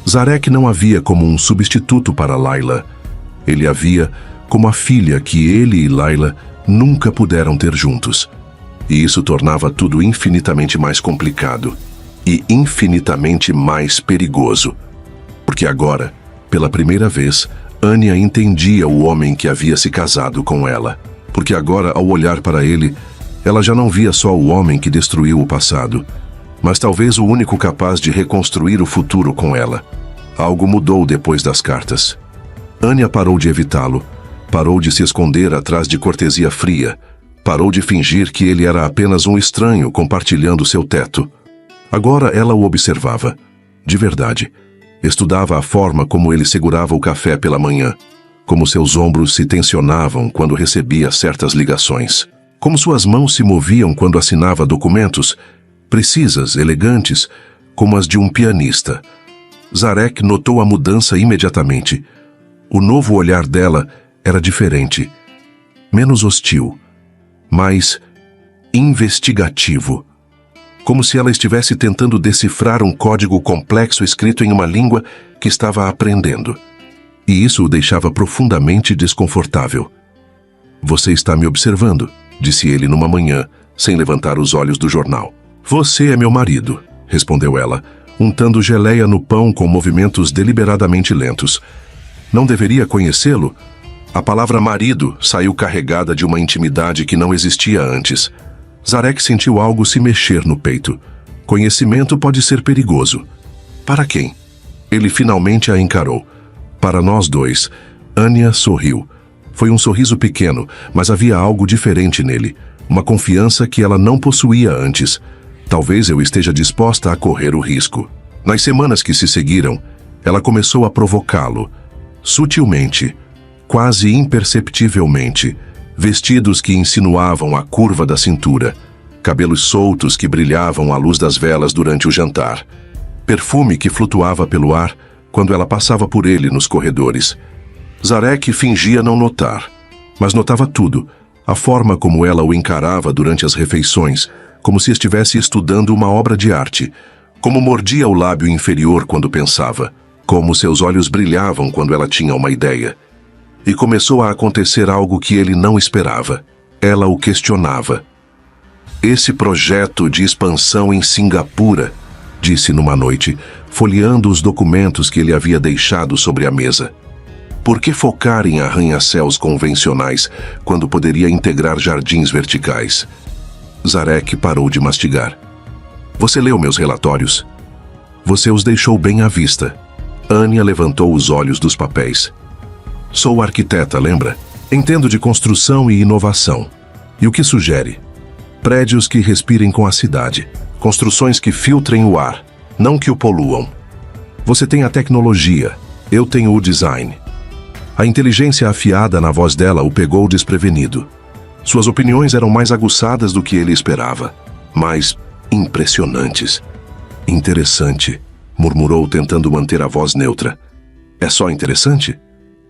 Zarek não havia como um substituto para Layla. Ele havia como a filha que ele e Layla nunca puderam ter juntos. E isso tornava tudo infinitamente mais complicado e infinitamente mais perigoso. Porque agora, pela primeira vez, Anya entendia o homem que havia se casado com ela. Porque agora, ao olhar para ele, ela já não via só o homem que destruiu o passado, mas talvez o único capaz de reconstruir o futuro com ela. Algo mudou depois das cartas. Anya parou de evitá-lo, parou de se esconder atrás de cortesia fria, parou de fingir que ele era apenas um estranho compartilhando seu teto. Agora ela o observava, de verdade. Estudava a forma como ele segurava o café pela manhã, como seus ombros se tensionavam quando recebia certas ligações, como suas mãos se moviam quando assinava documentos, precisas, elegantes, como as de um pianista. Zarek notou a mudança imediatamente. O novo olhar dela era diferente, menos hostil, mais investigativo, como se ela estivesse tentando decifrar um código complexo escrito em uma língua que estava aprendendo. E isso o deixava profundamente desconfortável. "Você está me observando", disse ele numa manhã, sem levantar os olhos do jornal. "Você é meu marido", respondeu ela, untando geleia no pão com movimentos deliberadamente lentos. "Não deveria conhecê-lo?" A palavra marido saiu carregada de uma intimidade que não existia antes. Zarek sentiu algo se mexer no peito. Conhecimento pode ser perigoso. Para quem? Ele finalmente a encarou. Para nós dois. Anya sorriu. Foi um sorriso pequeno, mas havia algo diferente nele. Uma confiança que ela não possuía antes. Talvez eu esteja disposta a correr o risco. Nas semanas que se seguiram, ela começou a provocá-lo. Sutilmente, quase imperceptivelmente, vestidos que insinuavam a curva da cintura, cabelos soltos que brilhavam à luz das velas durante o jantar, perfume que flutuava pelo ar quando ela passava por ele nos corredores. Zarek fingia não notar, mas notava tudo, a forma como ela o encarava durante as refeições, como se estivesse estudando uma obra de arte, como mordia o lábio inferior quando pensava, como seus olhos brilhavam quando ela tinha uma ideia. E começou a acontecer algo que ele não esperava. Ela o questionava. "Esse projeto de expansão em Singapura", disse numa noite, folheando os documentos que ele havia deixado sobre a mesa. "Por que focar em arranha-céus convencionais quando poderia integrar jardins verticais?" Zarek parou de mastigar. "Você leu meus relatórios? Você os deixou bem à vista." Anya levantou os olhos dos papéis. "Sou arquiteta, lembra? Entendo de construção e inovação. E o que sugere? Prédios que respirem com a cidade. Construções que filtrem o ar, não que o poluam. Você tem a tecnologia, eu tenho o design." A inteligência afiada na voz dela o pegou desprevenido. Suas opiniões eram mais aguçadas do que ele esperava, mais impressionantes. "Interessante", murmurou tentando manter a voz neutra. "É só interessante?"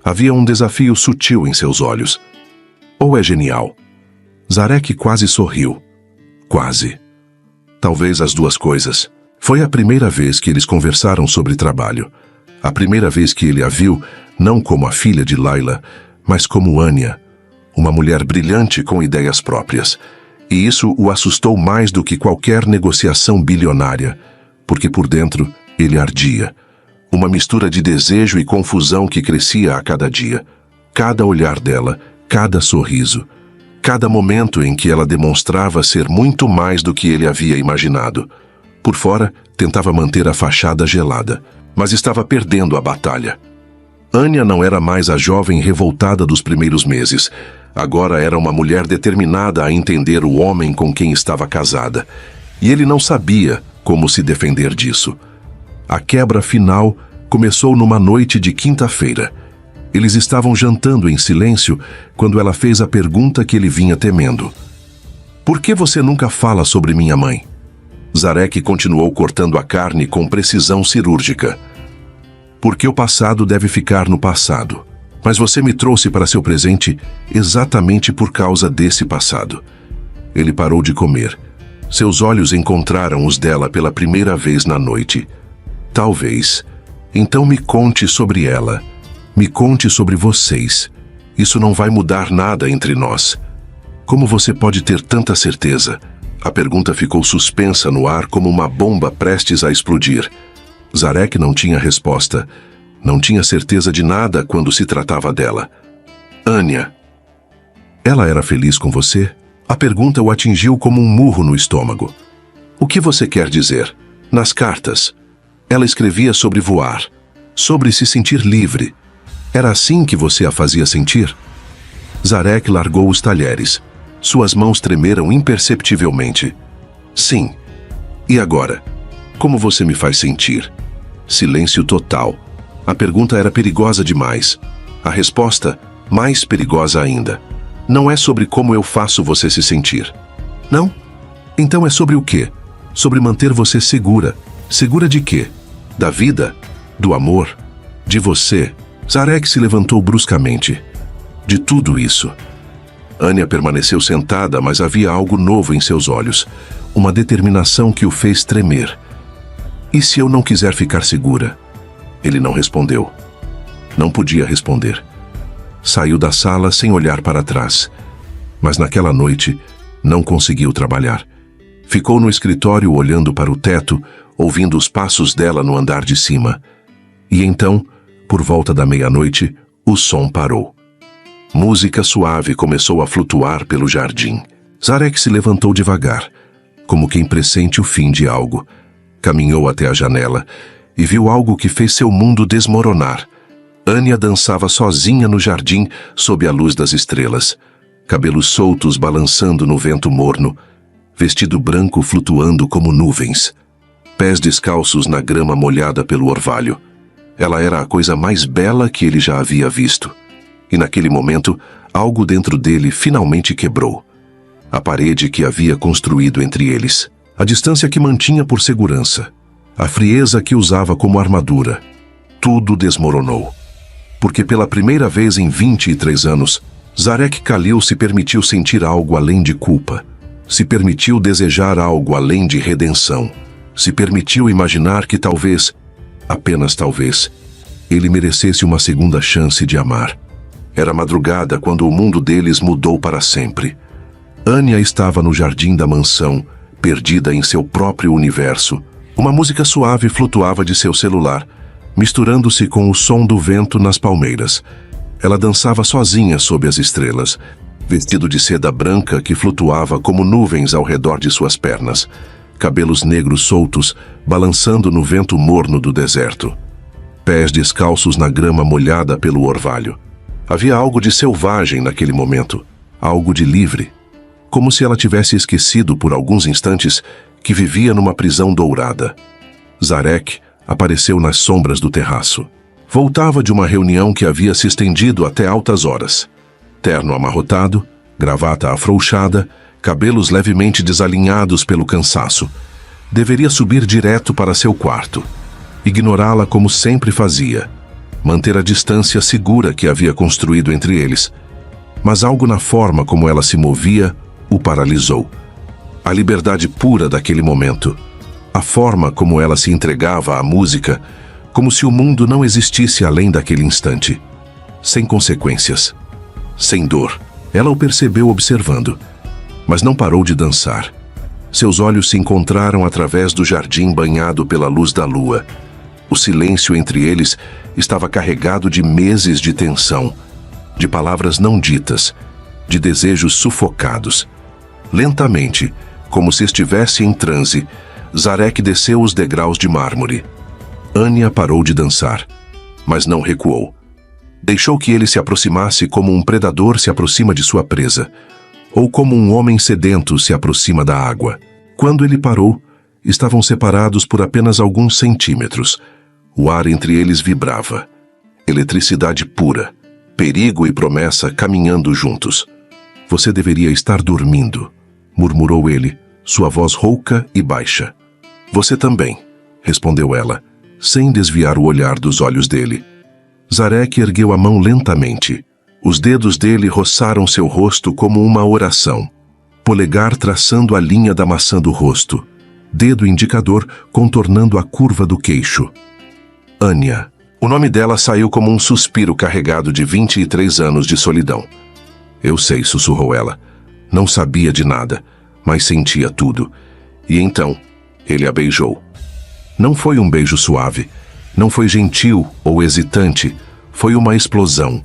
Havia um desafio sutil em seus olhos. "Ou é genial?" Zarek quase sorriu. Quase. Talvez as duas coisas. Foi a primeira vez que eles conversaram sobre trabalho. A primeira vez que ele a viu, não como a filha de Layla, mas como Anya, uma mulher brilhante com ideias próprias. E isso o assustou mais do que qualquer negociação bilionária, porque por dentro ele ardia. Uma mistura de desejo e confusão que crescia a cada dia. Cada olhar dela, cada sorriso, cada momento em que ela demonstrava ser muito mais do que ele havia imaginado. Por fora, tentava manter a fachada gelada, mas estava perdendo a batalha. Anya não era mais a jovem revoltada dos primeiros meses. Agora era uma mulher determinada a entender o homem com quem estava casada. E ele não sabia como se defender disso. A quebra final começou numa noite de quinta-feira. Eles estavam jantando em silêncio quando ela fez a pergunta que ele vinha temendo. Por que você nunca fala sobre minha mãe? Zarek continuou cortando a carne com precisão cirúrgica. Porque o passado deve ficar no passado. Mas você me trouxe para seu presente exatamente por causa desse passado. Ele parou de comer. Seus olhos encontraram os dela pela primeira vez na noite. Talvez. Então me conte sobre ela. Me conte sobre vocês. Isso não vai mudar nada entre nós. Como você pode ter tanta certeza? A pergunta ficou suspensa no ar como uma bomba prestes a explodir. Zarek não tinha resposta. Não tinha certeza de nada quando se tratava dela. Anya. Ela era feliz com você? A pergunta o atingiu como um murro no estômago. O que você quer dizer? Nas cartas. Ela escrevia sobre voar, sobre se sentir livre. Era assim que você a fazia sentir? Zarek largou os talheres. Suas mãos tremeram imperceptivelmente. Sim. E agora? Como você me faz sentir? Silêncio total. A pergunta era perigosa demais. A resposta, mais perigosa ainda. Não é sobre como eu faço você se sentir. Não? Então é sobre o quê? Sobre manter você segura. Segura de quê? Da vida? Do amor? De você? Zarek se levantou bruscamente. De tudo isso. Anya permaneceu sentada, mas havia algo novo em seus olhos. Uma determinação que o fez tremer. E se eu não quiser ficar segura? Ele não respondeu. Não podia responder. Saiu da sala sem olhar para trás. Mas naquela noite, não conseguiu trabalhar. Ficou no escritório olhando para o teto, ouvindo os passos dela no andar de cima. E então, por volta da meia-noite, o som parou. Música suave começou a flutuar pelo jardim. Zarek se levantou devagar, como quem pressente o fim de algo. Caminhou até a janela e viu algo que fez seu mundo desmoronar. Anya dançava sozinha no jardim sob a luz das estrelas, cabelos soltos balançando no vento morno, vestido branco flutuando como nuvens, pés descalços na grama molhada pelo orvalho. Ela era a coisa mais bela que ele já havia visto. E naquele momento, algo dentro dele finalmente quebrou. A parede que havia construído entre eles, a distância que mantinha por segurança, a frieza que usava como armadura. Tudo desmoronou. Porque pela primeira vez em 23 anos, Zarek Khalil se permitiu sentir algo além de culpa. Se permitiu desejar algo além de redenção. Se permitiu imaginar que talvez, apenas talvez, ele merecesse uma segunda chance de amar. Era madrugada quando o mundo deles mudou para sempre. Anya estava no jardim da mansão, perdida em seu próprio universo. Uma música suave flutuava de seu celular, misturando-se com o som do vento nas palmeiras. Ela dançava sozinha sob as estrelas, vestido de seda branca que flutuava como nuvens ao redor de suas pernas, cabelos negros soltos balançando no vento morno do deserto. Pés descalços na grama molhada pelo orvalho. Havia algo de selvagem naquele momento, algo de livre, como se ela tivesse esquecido por alguns instantes que vivia numa prisão dourada. Zarek apareceu nas sombras do terraço. Voltava de uma reunião que havia se estendido até altas horas. Terno amarrotado, gravata afrouxada, cabelos levemente desalinhados pelo cansaço. Deveria subir direto para seu quarto, ignorá-la como sempre fazia, manter a distância segura que havia construído entre eles. Mas algo na forma como ela se movia o paralisou. A liberdade pura daquele momento. A forma como ela se entregava à música, como se o mundo não existisse além daquele instante. Sem consequências. Sem dor. Ela o percebeu observando, mas não parou de dançar. Seus olhos se encontraram através do jardim banhado pela luz da lua. O silêncio entre eles estava carregado de meses de tensão, de palavras não ditas, de desejos sufocados. Lentamente, como se estivesse em transe, Zarek desceu os degraus de mármore. Anya parou de dançar, mas não recuou. Deixou que ele se aproximasse como um predador se aproxima de sua presa, ou como um homem sedento se aproxima da água. Quando ele parou, estavam separados por apenas alguns centímetros. O ar entre eles vibrava. Eletricidade pura, perigo e promessa caminhando juntos. Você deveria estar dormindo, murmurou ele, sua voz rouca e baixa. Você também, respondeu ela, sem desviar o olhar dos olhos dele. Zarek ergueu a mão lentamente. Os dedos dele roçaram seu rosto como uma oração. Polegar traçando a linha da maçã do rosto. Dedo indicador contornando a curva do queixo. Anya. O nome dela saiu como um suspiro carregado de 23 anos de solidão. Eu sei, sussurrou ela. Não sabia de nada, mas sentia tudo. E então, ele a beijou. Não foi um beijo suave. Não foi gentil ou hesitante. Foi uma explosão.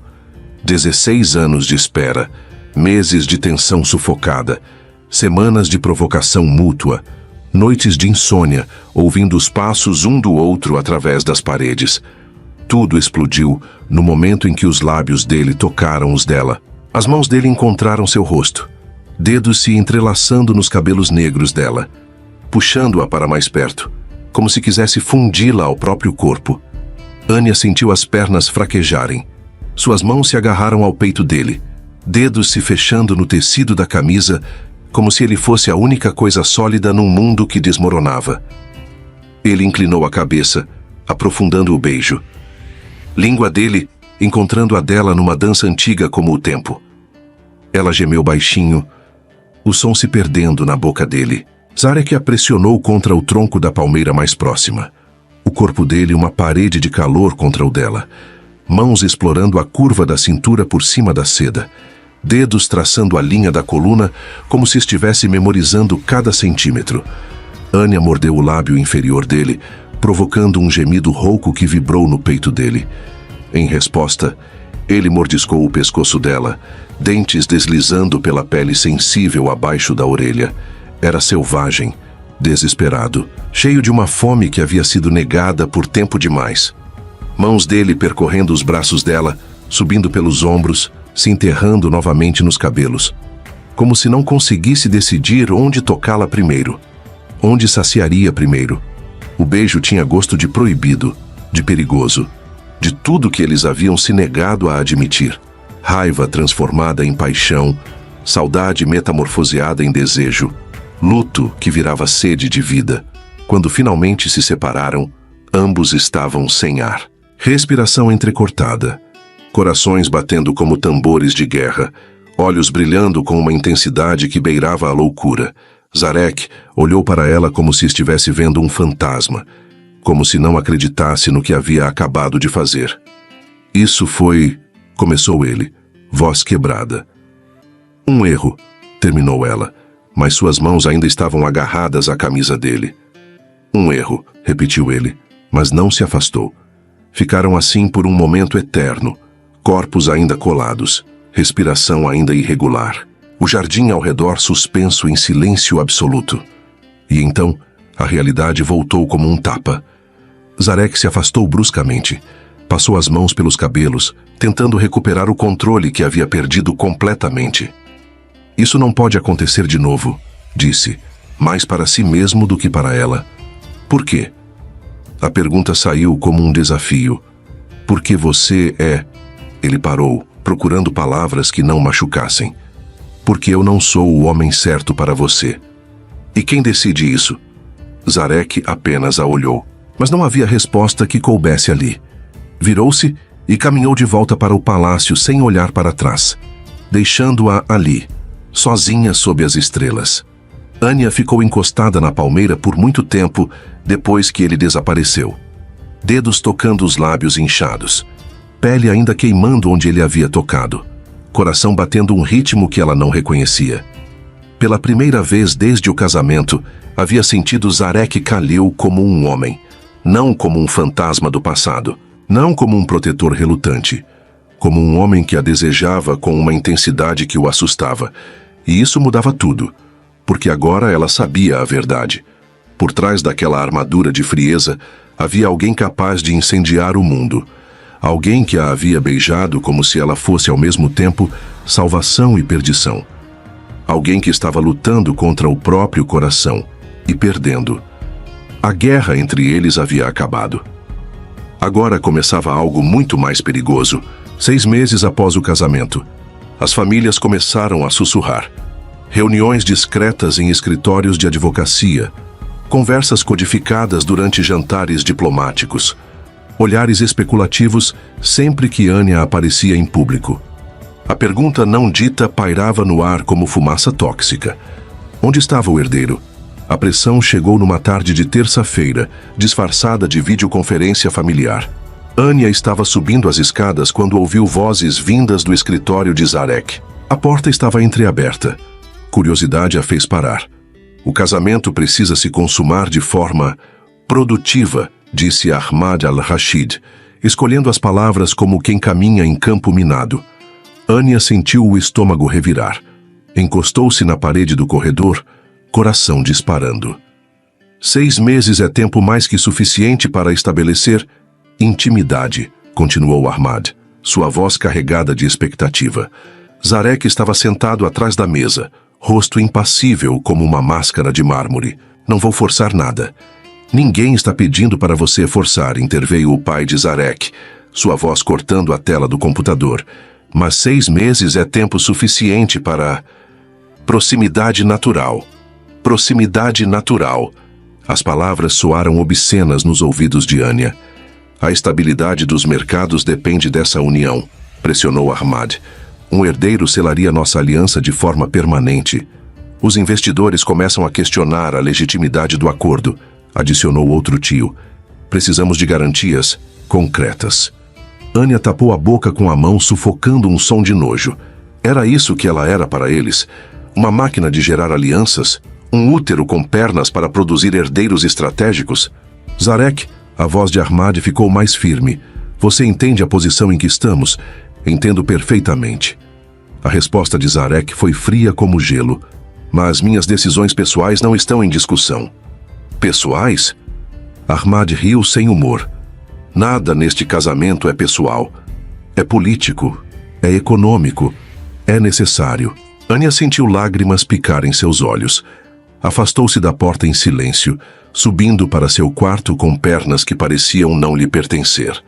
16 anos de espera. Meses de tensão sufocada. Semanas de provocação mútua. Noites de insônia, ouvindo os passos um do outro através das paredes. Tudo explodiu no momento em que os lábios dele tocaram os dela. As mãos dele encontraram seu rosto. Dedos se entrelaçando nos cabelos negros dela. Puxando-a para mais perto, como se quisesse fundi-la ao próprio corpo. Anya sentiu as pernas fraquejarem. Suas mãos se agarraram ao peito dele, dedos se fechando no tecido da camisa, como se ele fosse a única coisa sólida num mundo que desmoronava. Ele inclinou a cabeça, aprofundando o beijo. Língua dele encontrando a dela numa dança antiga como o tempo. Ela gemeu baixinho, o som se perdendo na boca dele. Zarek a pressionou contra o tronco da palmeira mais próxima. O corpo dele uma parede de calor contra o dela. Mãos explorando a curva da cintura por cima da seda. Dedos traçando a linha da coluna como se estivesse memorizando cada centímetro. Anya mordeu o lábio inferior dele, provocando um gemido rouco que vibrou no peito dele. Em resposta, ele mordiscou o pescoço dela, dentes deslizando pela pele sensível abaixo da orelha. Era selvagem, desesperado, cheio de uma fome que havia sido negada por tempo demais. Mãos dele percorrendo os braços dela, subindo pelos ombros, se enterrando novamente nos cabelos, como se não conseguisse decidir onde tocá-la primeiro, onde saciaria primeiro. O beijo tinha gosto de proibido, de perigoso, de tudo que eles haviam se negado a admitir. Raiva transformada em paixão, saudade metamorfoseada em desejo, luto que virava sede de vida. Quando finalmente se separaram, ambos estavam sem ar. Respiração entrecortada, corações batendo como tambores de guerra, olhos brilhando com uma intensidade que beirava a loucura. Zarek olhou para ela como se estivesse vendo um fantasma, como se não acreditasse no que havia acabado de fazer. Isso foi... começou ele, voz quebrada. Um erro, terminou ela, mas suas mãos ainda estavam agarradas à camisa dele. Um erro, repetiu ele, mas não se afastou. Ficaram assim por um momento eterno, corpos ainda colados, respiração ainda irregular, o jardim ao redor suspenso em silêncio absoluto. E então, a realidade voltou como um tapa. Zarek se afastou bruscamente, passou as mãos pelos cabelos, tentando recuperar o controle que havia perdido completamente. Isso não pode acontecer de novo, disse, mais para si mesmo do que para ela. Por quê? A pergunta saiu como um desafio. Porque você é... Ele parou, procurando palavras que não machucassem. Porque eu não sou o homem certo para você. E quem decide isso? Zarek apenas a olhou, mas não havia resposta que coubesse ali. Virou-se e caminhou de volta para o palácio sem olhar para trás, deixando-a ali, sozinha sob as estrelas. Anya ficou encostada na palmeira por muito tempo depois que ele desapareceu. Dedos tocando os lábios inchados, pele ainda queimando onde ele havia tocado, coração batendo um ritmo que ela não reconhecia. Pela primeira vez desde o casamento, havia sentido Zarek Khalil como um homem, não como um fantasma do passado, não como um protetor relutante, como um homem que a desejava com uma intensidade que o assustava. E isso mudava tudo, porque agora ela sabia a verdade. Por trás daquela armadura de frieza, havia alguém capaz de incendiar o mundo. Alguém que a havia beijado como se ela fosse ao mesmo tempo salvação e perdição. Alguém que estava lutando contra o próprio coração e perdendo. A guerra entre eles havia acabado. Agora começava algo muito mais perigoso. 6 meses após o casamento, as famílias começaram a sussurrar. Reuniões discretas em escritórios de advocacia, conversas codificadas durante jantares diplomáticos, olhares especulativos sempre que Anya aparecia em público. A pergunta não dita pairava no ar como fumaça tóxica. Onde estava o herdeiro? A pressão chegou numa tarde de terça-feira, disfarçada de videoconferência familiar. Anya estava subindo as escadas quando ouviu vozes vindas do escritório de Zarek. A porta estava entreaberta. Curiosidade a fez parar. O casamento precisa se consumar de forma produtiva, disse Ahmad al-Rashid, escolhendo as palavras como quem caminha em campo minado. Anya sentiu o estômago revirar. Encostou-se na parede do corredor, coração disparando. 6 meses é tempo mais que suficiente para estabelecer intimidade, continuou Ahmad, sua voz carregada de expectativa. Zarek estava sentado atrás da mesa, rosto impassível como uma máscara de mármore. Não vou forçar nada. Ninguém está pedindo para você forçar, interveio o pai de Zarek, sua voz cortando a tela do computador. Mas 6 meses é tempo suficiente para proximidade natural. Proximidade natural. As palavras soaram obscenas nos ouvidos de Anya. A estabilidade dos mercados depende dessa união, pressionou Ahmad. Um herdeiro selaria nossa aliança de forma permanente. Os investidores começam a questionar a legitimidade do acordo, adicionou outro tio. Precisamos de garantias concretas. Anya tapou a boca com a mão, sufocando um som de nojo. Era isso que ela era para eles? Uma máquina de gerar alianças? Um útero com pernas para produzir herdeiros estratégicos? Zarek, a voz de Ahmad ficou mais firme. Você entende a posição em que estamos? Entendo perfeitamente. A resposta de Zarek foi fria como gelo. Mas minhas decisões pessoais não estão em discussão. Pessoais? Ahmad riu sem humor. Nada neste casamento é pessoal. É político. É econômico. É necessário. Anya sentiu lágrimas picar em seus olhos. Afastou-se da porta em silêncio, subindo para seu quarto com pernas que pareciam não lhe pertencer.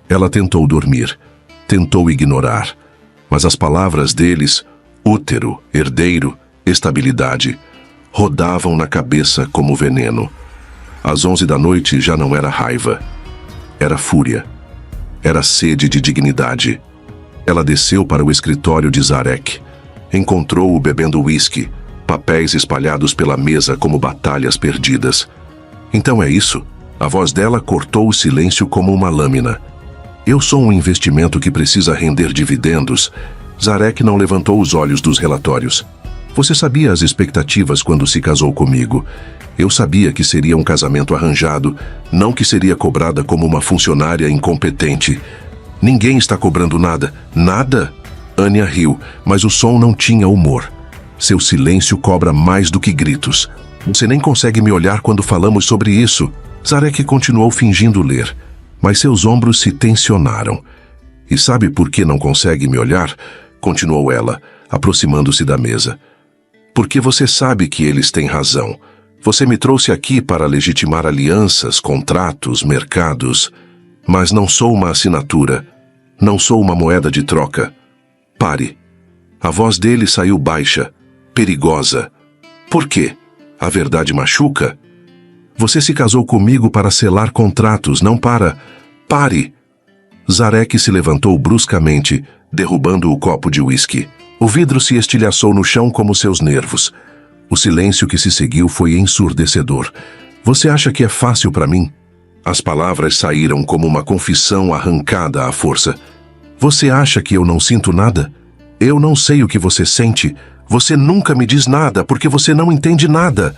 Ela tentou dormir. Tentou ignorar. Mas as palavras deles, útero, herdeiro, estabilidade, rodavam na cabeça como veneno. Às 11 da noite já não era raiva. Era fúria. Era sede de dignidade. Ela desceu para o escritório de Zarek. Encontrou-o bebendo uísque, papéis espalhados pela mesa como batalhas perdidas. Então é isso? A voz dela cortou o silêncio como uma lâmina. Eu sou um investimento que precisa render dividendos. Zarek não levantou os olhos dos relatórios. Você sabia as expectativas quando se casou comigo. Eu sabia que seria um casamento arranjado, não que seria cobrada como uma funcionária incompetente. Ninguém está cobrando nada. Nada? Anya riu, mas o som não tinha humor. Seu silêncio cobra mais do que gritos. Você nem consegue me olhar quando falamos sobre isso. Zarek continuou fingindo ler, mas seus ombros se tensionaram. E sabe por que não consegue me olhar? Continuou ela, aproximando-se da mesa. Porque você sabe que eles têm razão. Você me trouxe aqui para legitimar alianças, contratos, mercados. Mas não sou uma assinatura. Não sou uma moeda de troca. Pare. A voz dele saiu baixa, perigosa. Por quê? A verdade machuca? Você se casou comigo para selar contratos, não para... Pare! Zarek se levantou bruscamente, derrubando o copo de uísque. O vidro se estilhaçou no chão como seus nervos. O silêncio que se seguiu foi ensurdecedor. Você acha que é fácil para mim? As palavras saíram como uma confissão arrancada à força. Você acha que eu não sinto nada? Eu não sei o que você sente. Você nunca me diz nada porque você não entende nada,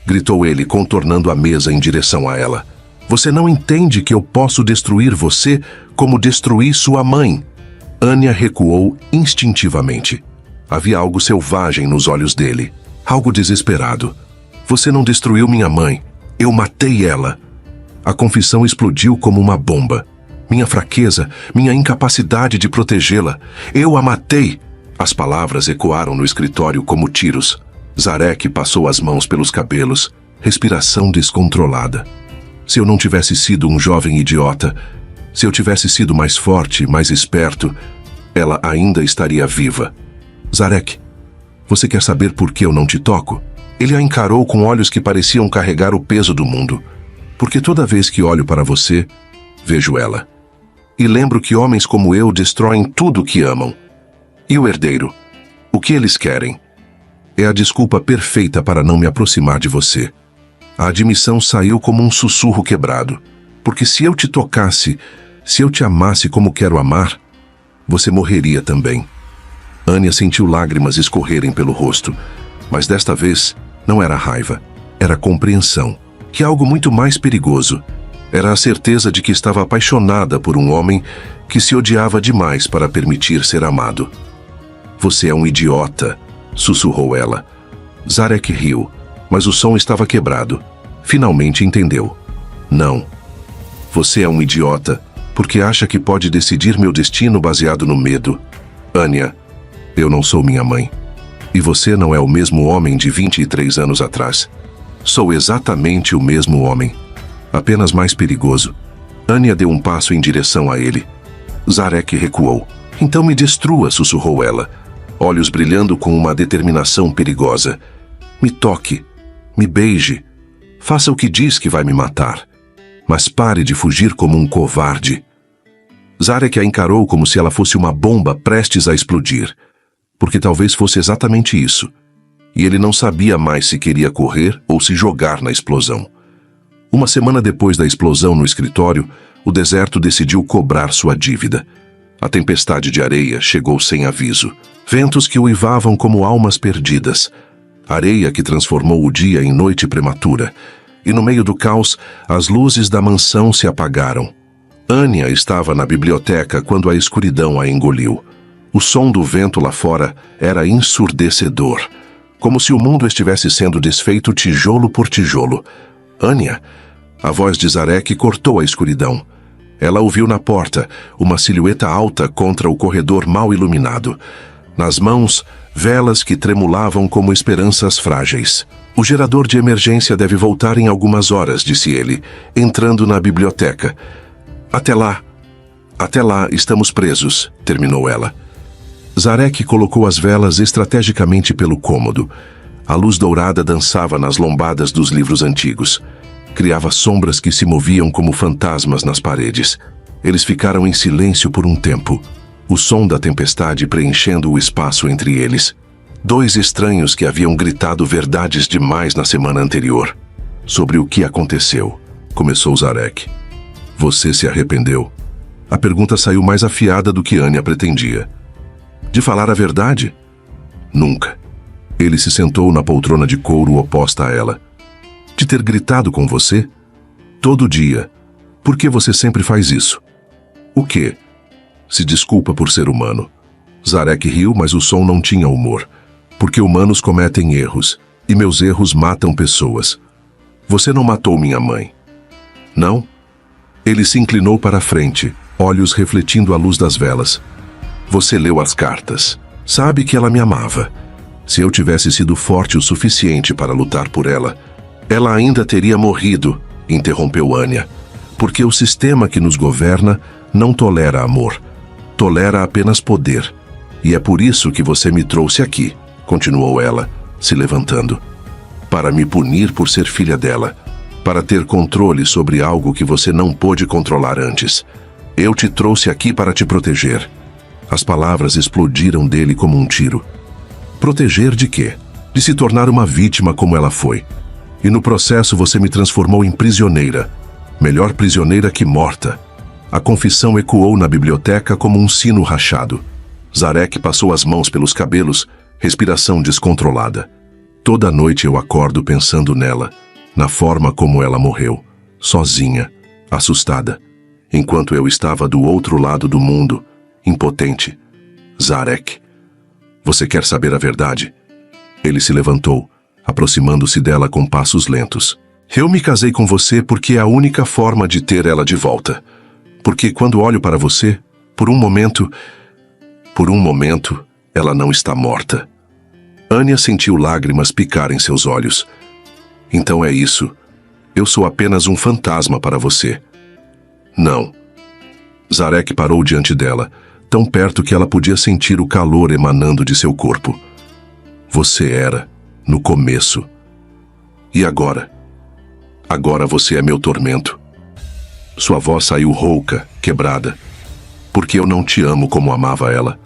gritou ele, contornando a mesa em direção a ela. Você não entende que eu posso destruir você como destruí sua mãe. Anya recuou instintivamente. Havia algo selvagem nos olhos dele, algo desesperado. Você não destruiu minha mãe. Eu matei ela. A confissão explodiu como uma bomba. Minha fraqueza, minha incapacidade de protegê-la. Eu a matei. As palavras ecoaram no escritório como tiros. Zarek passou as mãos pelos cabelos, respiração descontrolada. Se eu não tivesse sido um jovem idiota, se eu tivesse sido mais forte, mais esperto, ela ainda estaria viva. Zarek, você quer saber por que eu não te toco? Ele a encarou com olhos que pareciam carregar o peso do mundo. Porque toda vez que olho para você, vejo ela. E lembro que homens como eu destroem tudo o que amam. E o herdeiro? O que eles querem? É a desculpa perfeita para não me aproximar de você. A admissão saiu como um sussurro quebrado. Porque se eu te tocasse, se eu te amasse como quero amar, você morreria também. Anya sentiu lágrimas escorrerem pelo rosto, mas desta vez não era raiva, era compreensão, que é algo muito mais perigoso. Era a certeza de que estava apaixonada por um homem que se odiava demais para permitir ser amado. Você é um idiota, sussurrou ela. Zarek riu, mas o som estava quebrado. Finalmente entendeu. Não. Você é um idiota, porque acha que pode decidir meu destino baseado no medo. Anya, eu não sou minha mãe. E você não é o mesmo homem de 23 anos atrás. Sou exatamente o mesmo homem. Apenas mais perigoso. Anya deu um passo em direção a ele. Zarek recuou. Então me destrua, sussurrou ela, olhos brilhando com uma determinação perigosa. Me toque, me beije, faça o que diz que vai me matar. Mas pare de fugir como um covarde. Zarek a encarou como se ela fosse uma bomba prestes a explodir. Porque talvez fosse exatamente isso. E ele não sabia mais se queria correr ou se jogar na explosão. Uma semana depois da explosão no escritório, o deserto decidiu cobrar sua dívida. A tempestade de areia chegou sem aviso. Ventos que uivavam como almas perdidas. Areia que transformou o dia em noite prematura. E no meio do caos, as luzes da mansão se apagaram. Anya estava na biblioteca quando a escuridão a engoliu. O som do vento lá fora era ensurdecedor. Como se o mundo estivesse sendo desfeito tijolo por tijolo. Anya! A voz de Zarek cortou a escuridão. Ela ouviu na porta, uma silhueta alta contra o corredor mal iluminado. Nas mãos, velas que tremulavam como esperanças frágeis. O gerador de emergência deve voltar em algumas horas, disse ele, entrando na biblioteca. Até lá, estamos presos, terminou ela. Zarek colocou as velas estrategicamente pelo cômodo. A luz dourada dançava nas lombadas dos livros antigos. Criava sombras que se moviam como fantasmas nas paredes. Eles ficaram em silêncio por um tempo, o som da tempestade preenchendo o espaço entre eles. Dois estranhos que haviam gritado verdades demais na semana anterior. Sobre o que aconteceu, começou Zarek. Você se arrependeu? A pergunta saiu mais afiada do que Anya pretendia. De falar a verdade? Nunca. Ele se sentou na poltrona de couro oposta a ela. De ter gritado com você? Todo dia. Por que você sempre faz isso? O quê? Se desculpa por ser humano. Zarek riu, mas o som não tinha humor. Porque humanos cometem erros, e meus erros matam pessoas. Você não matou minha mãe. Não? Ele se inclinou para a frente, olhos refletindo a luz das velas. Você leu as cartas. Sabe que ela me amava. Se eu tivesse sido forte o suficiente para lutar por ela, ela ainda teria morrido, interrompeu Anya. Porque o sistema que nos governa não tolera amor. Tolera apenas poder. E é por isso que você me trouxe aqui, continuou ela, se levantando. Para me punir por ser filha dela. Para ter controle sobre algo que você não pôde controlar antes. Eu te trouxe aqui para te proteger. As palavras explodiram dele como um tiro. Proteger de quê? De se tornar uma vítima como ela foi. E no processo você me transformou em prisioneira. Melhor prisioneira que morta. A confissão ecoou na biblioteca como um sino rachado. Zarek passou as mãos pelos cabelos, respiração descontrolada. Toda noite eu acordo pensando nela, na forma como ela morreu, sozinha, assustada, enquanto eu estava do outro lado do mundo, impotente. Zarek, você quer saber a verdade? Ele se levantou, aproximando-se dela com passos lentos. Eu me casei com você porque é a única forma de ter ela de volta. Porque quando olho para você, por um momento, ela não está morta. Anya sentiu lágrimas picar em seus olhos. Então é isso. Eu sou apenas um fantasma para você. Não. Zarek parou diante dela, tão perto que ela podia sentir o calor emanando de seu corpo. Você era, no começo. E agora? Agora você é meu tormento. Sua voz saiu rouca, quebrada. Porque eu não te amo como amava ela.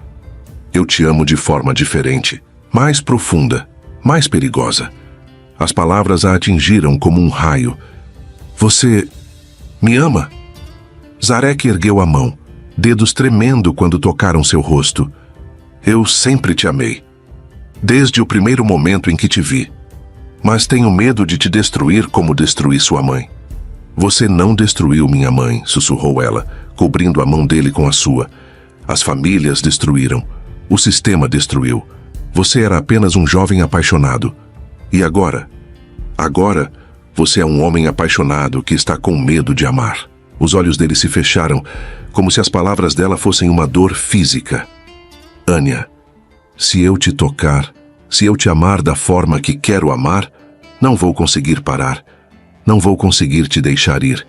Eu te amo de forma diferente, mais profunda, mais perigosa. As palavras a atingiram como um raio. Você me ama? Zarek ergueu a mão, dedos tremendo quando tocaram seu rosto. Eu sempre te amei. Desde o primeiro momento em que te vi. Mas tenho medo de te destruir como destruí sua mãe. Você não destruiu minha mãe, sussurrou ela, cobrindo a mão dele com a sua. As famílias destruíram. O sistema destruiu. Você era apenas um jovem apaixonado. E agora? Agora, você é um homem apaixonado que está com medo de amar. Os olhos dele se fecharam, como se as palavras dela fossem uma dor física. Anya, se eu te tocar, se eu te amar da forma que quero amar, não vou conseguir parar. Não vou conseguir te deixar ir.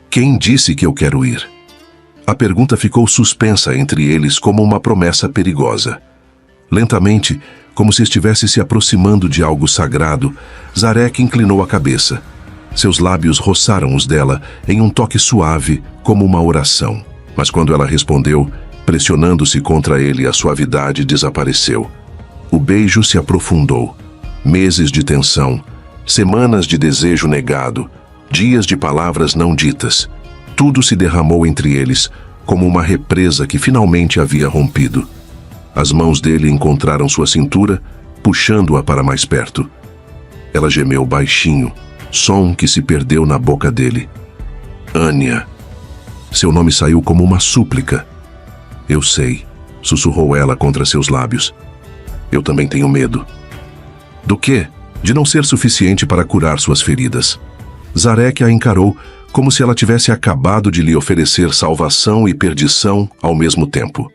Quem disse que eu quero ir? A pergunta ficou suspensa entre eles como uma promessa perigosa. Lentamente, como se estivesse se aproximando de algo sagrado, Zarek inclinou a cabeça. Seus lábios roçaram os dela em um toque suave, como uma oração. Mas quando ela respondeu, pressionando-se contra ele, a suavidade desapareceu. O beijo se aprofundou. Meses de tensão, semanas de desejo negado, dias de palavras não ditas. Tudo se derramou entre eles, como uma represa que finalmente havia rompido. As mãos dele encontraram sua cintura, puxando-a para mais perto. Ela gemeu baixinho, som que se perdeu na boca dele. Anya. Seu nome saiu como uma súplica. Eu sei, sussurrou ela contra seus lábios. Eu também tenho medo. Do quê? De não ser suficiente para curar suas feridas. Zarek a encarou como se ela tivesse acabado de lhe oferecer salvação e perdição ao mesmo tempo.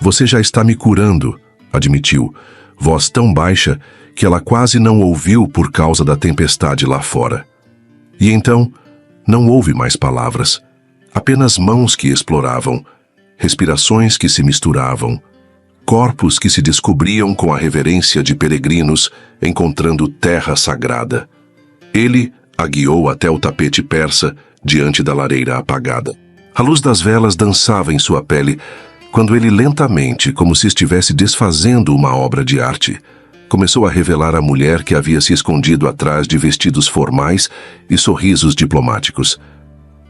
Você já está me curando, admitiu, voz tão baixa que ela quase não ouviu por causa da tempestade lá fora. E então, não houve mais palavras, apenas mãos que exploravam, respirações que se misturavam, corpos que se descobriam com a reverência de peregrinos encontrando terra sagrada. Ele a guiou até o tapete persa diante da lareira apagada. A luz das velas dançava em sua pele quando ele lentamente, como se estivesse desfazendo uma obra de arte, começou a revelar a mulher que havia se escondido atrás de vestidos formais e sorrisos diplomáticos.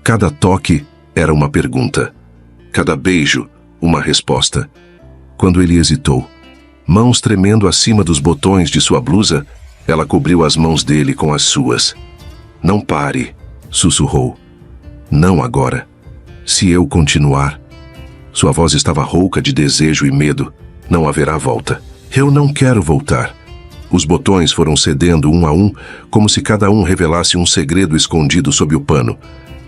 Cada toque era uma pergunta. Cada beijo, uma resposta. Quando ele hesitou, mãos tremendo acima dos botões de sua blusa, ela cobriu as mãos dele com as suas. Não pare, sussurrou. Não agora. Se eu continuar... Sua voz estava rouca de desejo e medo. Não haverá volta. Eu não quero voltar. Os botões foram cedendo um a um, como se cada um revelasse um segredo escondido sob o pano.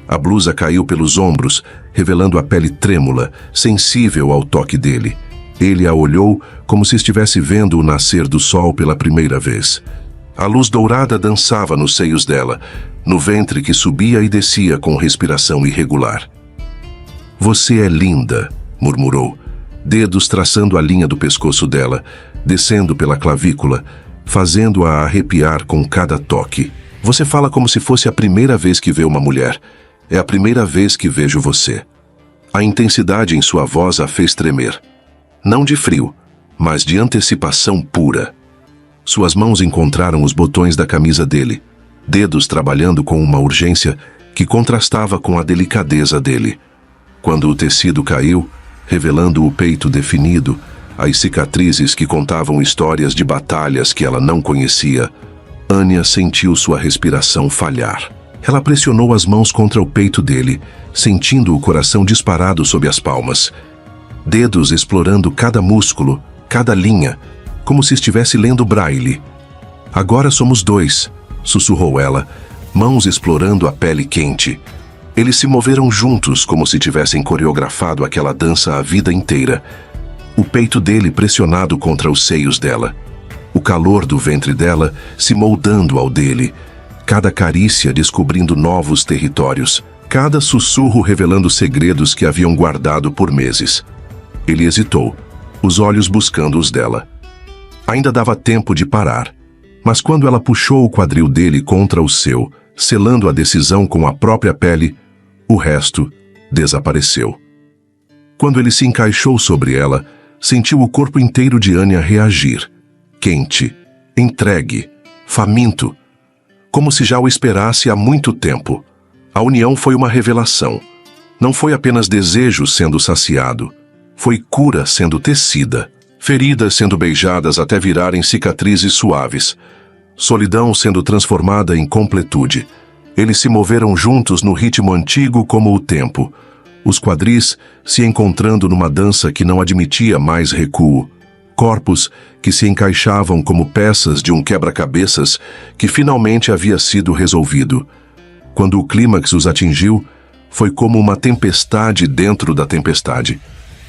A blusa caiu pelos ombros, revelando a pele trêmula, sensível ao toque dele. Ele a olhou como se estivesse vendo o nascer do sol pela primeira vez. A luz dourada dançava nos seios dela, no ventre que subia e descia com respiração irregular. Você é linda, murmurou, dedos traçando a linha do pescoço dela, descendo pela clavícula, fazendo-a arrepiar com cada toque. Você fala como se fosse a primeira vez que vê uma mulher. É a primeira vez que vejo você. A intensidade em sua voz a fez tremer. Não de frio, mas de antecipação pura. Suas mãos encontraram os botões da camisa dele, dedos trabalhando com uma urgência que contrastava com a delicadeza dele. Quando o tecido caiu, revelando o peito definido, as cicatrizes que contavam histórias de batalhas que ela não conhecia, Anya sentiu sua respiração falhar. Ela pressionou as mãos contra o peito dele, sentindo o coração disparado sob as palmas. Dedos explorando cada músculo, cada linha, como se estivesse lendo braille. Agora somos dois, sussurrou ela, mãos explorando a pele quente. Eles se moveram juntos como se tivessem coreografado aquela dança a vida inteira. O peito dele pressionado contra os seios dela. O calor do ventre dela se moldando ao dele. Cada carícia descobrindo novos territórios. Cada sussurro revelando segredos que haviam guardado por meses. Ele hesitou, os olhos buscando os dela. Ainda dava tempo de parar. Mas quando ela puxou o quadril dele contra o seu, selando a decisão com a própria pele, o resto desapareceu. Quando ele se encaixou sobre ela, sentiu o corpo inteiro de Anya reagir. Quente, entregue, faminto, como se já o esperasse há muito tempo. A união foi uma revelação. Não foi apenas desejo sendo saciado, foi cura sendo tecida, feridas sendo beijadas até virarem cicatrizes suaves, solidão sendo transformada em completude. Eles se moveram juntos no ritmo antigo como o tempo, os quadris se encontrando numa dança que não admitia mais recuo, corpos que se encaixavam como peças de um quebra-cabeças que finalmente havia sido resolvido. Quando o clímax os atingiu, foi como uma tempestade dentro da tempestade.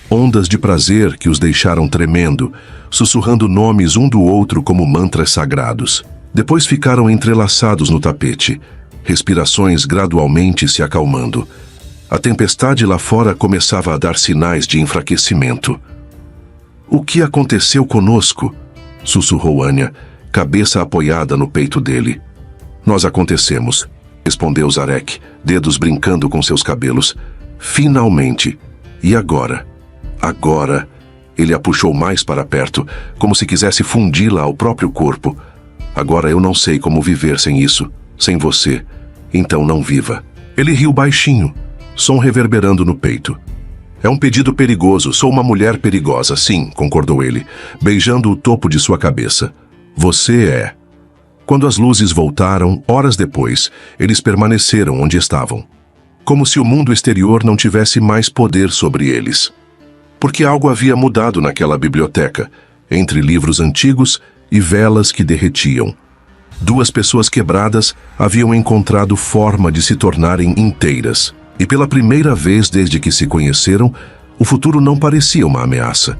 Ondas de prazer que os deixaram tremendo, sussurrando nomes um do outro como mantras sagrados. Depois ficaram entrelaçados no tapete, respirações gradualmente se acalmando. A tempestade lá fora começava a dar sinais de enfraquecimento. "O que aconteceu conosco?" sussurrou Anya, cabeça apoiada no peito dele. "Nós acontecemos", respondeu Zarek, dedos brincando com seus cabelos. "Finalmente. E agora?" "Agora." Ele a puxou mais para perto, como se quisesse fundi-la ao próprio corpo. "Agora eu não sei como viver sem isso, sem você. Então não viva." Ele riu baixinho, som reverberando no peito. "É um pedido perigoso, sou uma mulher perigosa, sim", concordou ele, beijando o topo de sua cabeça. "Você é." Quando as luzes voltaram, horas depois, eles permaneceram onde estavam. Como se o mundo exterior não tivesse mais poder sobre eles. Porque algo havia mudado naquela biblioteca, entre livros antigos e velas que derretiam. Duas pessoas quebradas haviam encontrado forma de se tornarem inteiras. E pela primeira vez desde que se conheceram, o futuro não parecia uma ameaça.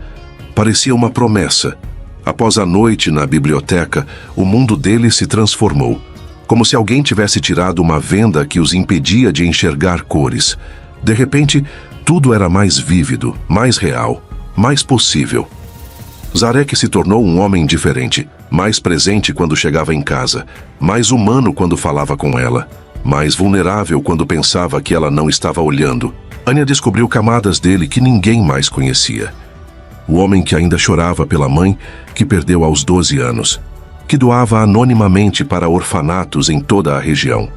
Parecia uma promessa. Após a noite na biblioteca, o mundo deles se transformou. Como se alguém tivesse tirado uma venda que os impedia de enxergar cores. De repente, tudo era mais vívido, mais real, mais possível. Zarek se tornou um homem diferente, mais presente quando chegava em casa, mais humano quando falava com ela, mais vulnerável quando pensava que ela não estava olhando. Anya descobriu camadas dele que ninguém mais conhecia. O homem que ainda chorava pela mãe, que perdeu aos 12 anos, que doava anonimamente para orfanatos em toda a região,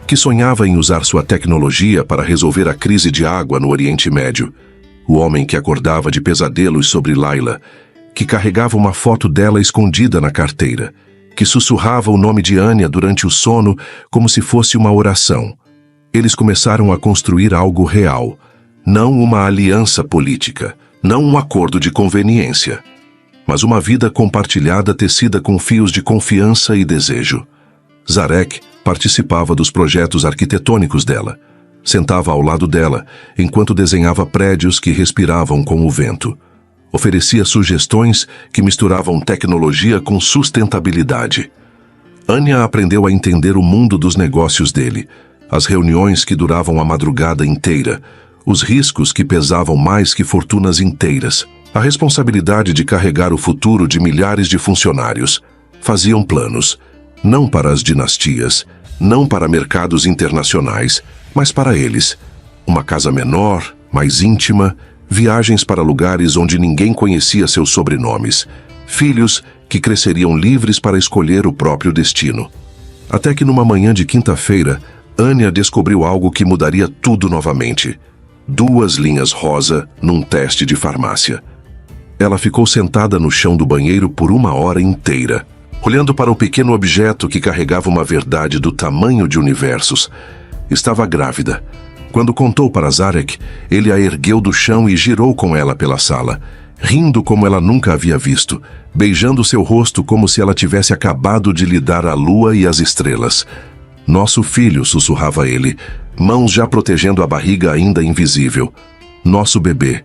que sonhava em usar sua tecnologia para resolver a crise de água no Oriente Médio, o homem que acordava de pesadelos sobre Layla, que carregava uma foto dela escondida na carteira, que sussurrava o nome de Anya durante o sono como se fosse uma oração. Eles começaram a construir algo real, não uma aliança política, não um acordo de conveniência, mas uma vida compartilhada tecida com fios de confiança e desejo. Zarek participava dos projetos arquitetônicos dela, sentava ao lado dela enquanto desenhava prédios que respiravam com o vento. Oferecia sugestões que misturavam tecnologia com sustentabilidade. Anya aprendeu a entender o mundo dos negócios dele, as reuniões que duravam a madrugada inteira, os riscos que pesavam mais que fortunas inteiras, a responsabilidade de carregar o futuro de milhares de funcionários. Faziam planos, não para as dinastias, não para mercados internacionais, mas para eles. Uma casa menor, mais íntima, viagens para lugares onde ninguém conhecia seus sobrenomes, filhos que cresceriam livres para escolher o próprio destino. Até que numa manhã de quinta-feira, Anya descobriu algo que mudaria tudo novamente. 2 linhas rosa num teste de farmácia. Ela ficou sentada no chão do banheiro por 1 hora inteira, olhando para o pequeno objeto que carregava uma verdade do tamanho de universos. Estava grávida. Quando contou para Zarek, ele a ergueu do chão e girou com ela pela sala, rindo como ela nunca havia visto, beijando seu rosto como se ela tivesse acabado de lhe dar a lua e as estrelas. Nosso filho, sussurrava ele, mãos já protegendo a barriga ainda invisível. Nosso bebê.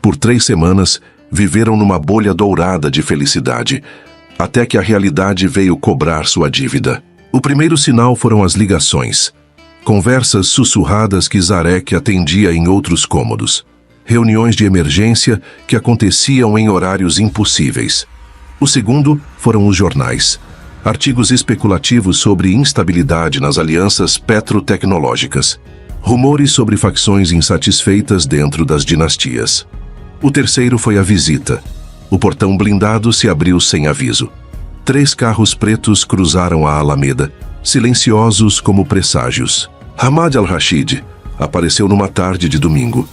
Por 3 semanas, viveram numa bolha dourada de felicidade, até que a realidade veio cobrar sua dívida. O primeiro sinal foram as ligações. Conversas sussurradas que Zarek atendia em outros cômodos. Reuniões de emergência que aconteciam em horários impossíveis. O segundo foram os jornais. Artigos especulativos sobre instabilidade nas alianças petrotecnológicas. Rumores sobre facções insatisfeitas dentro das dinastias. O terceiro foi a visita. O portão blindado se abriu sem aviso. 3 carros pretos cruzaram a alameda, silenciosos como presságios. Ahmad al-Rashid apareceu numa tarde de domingo.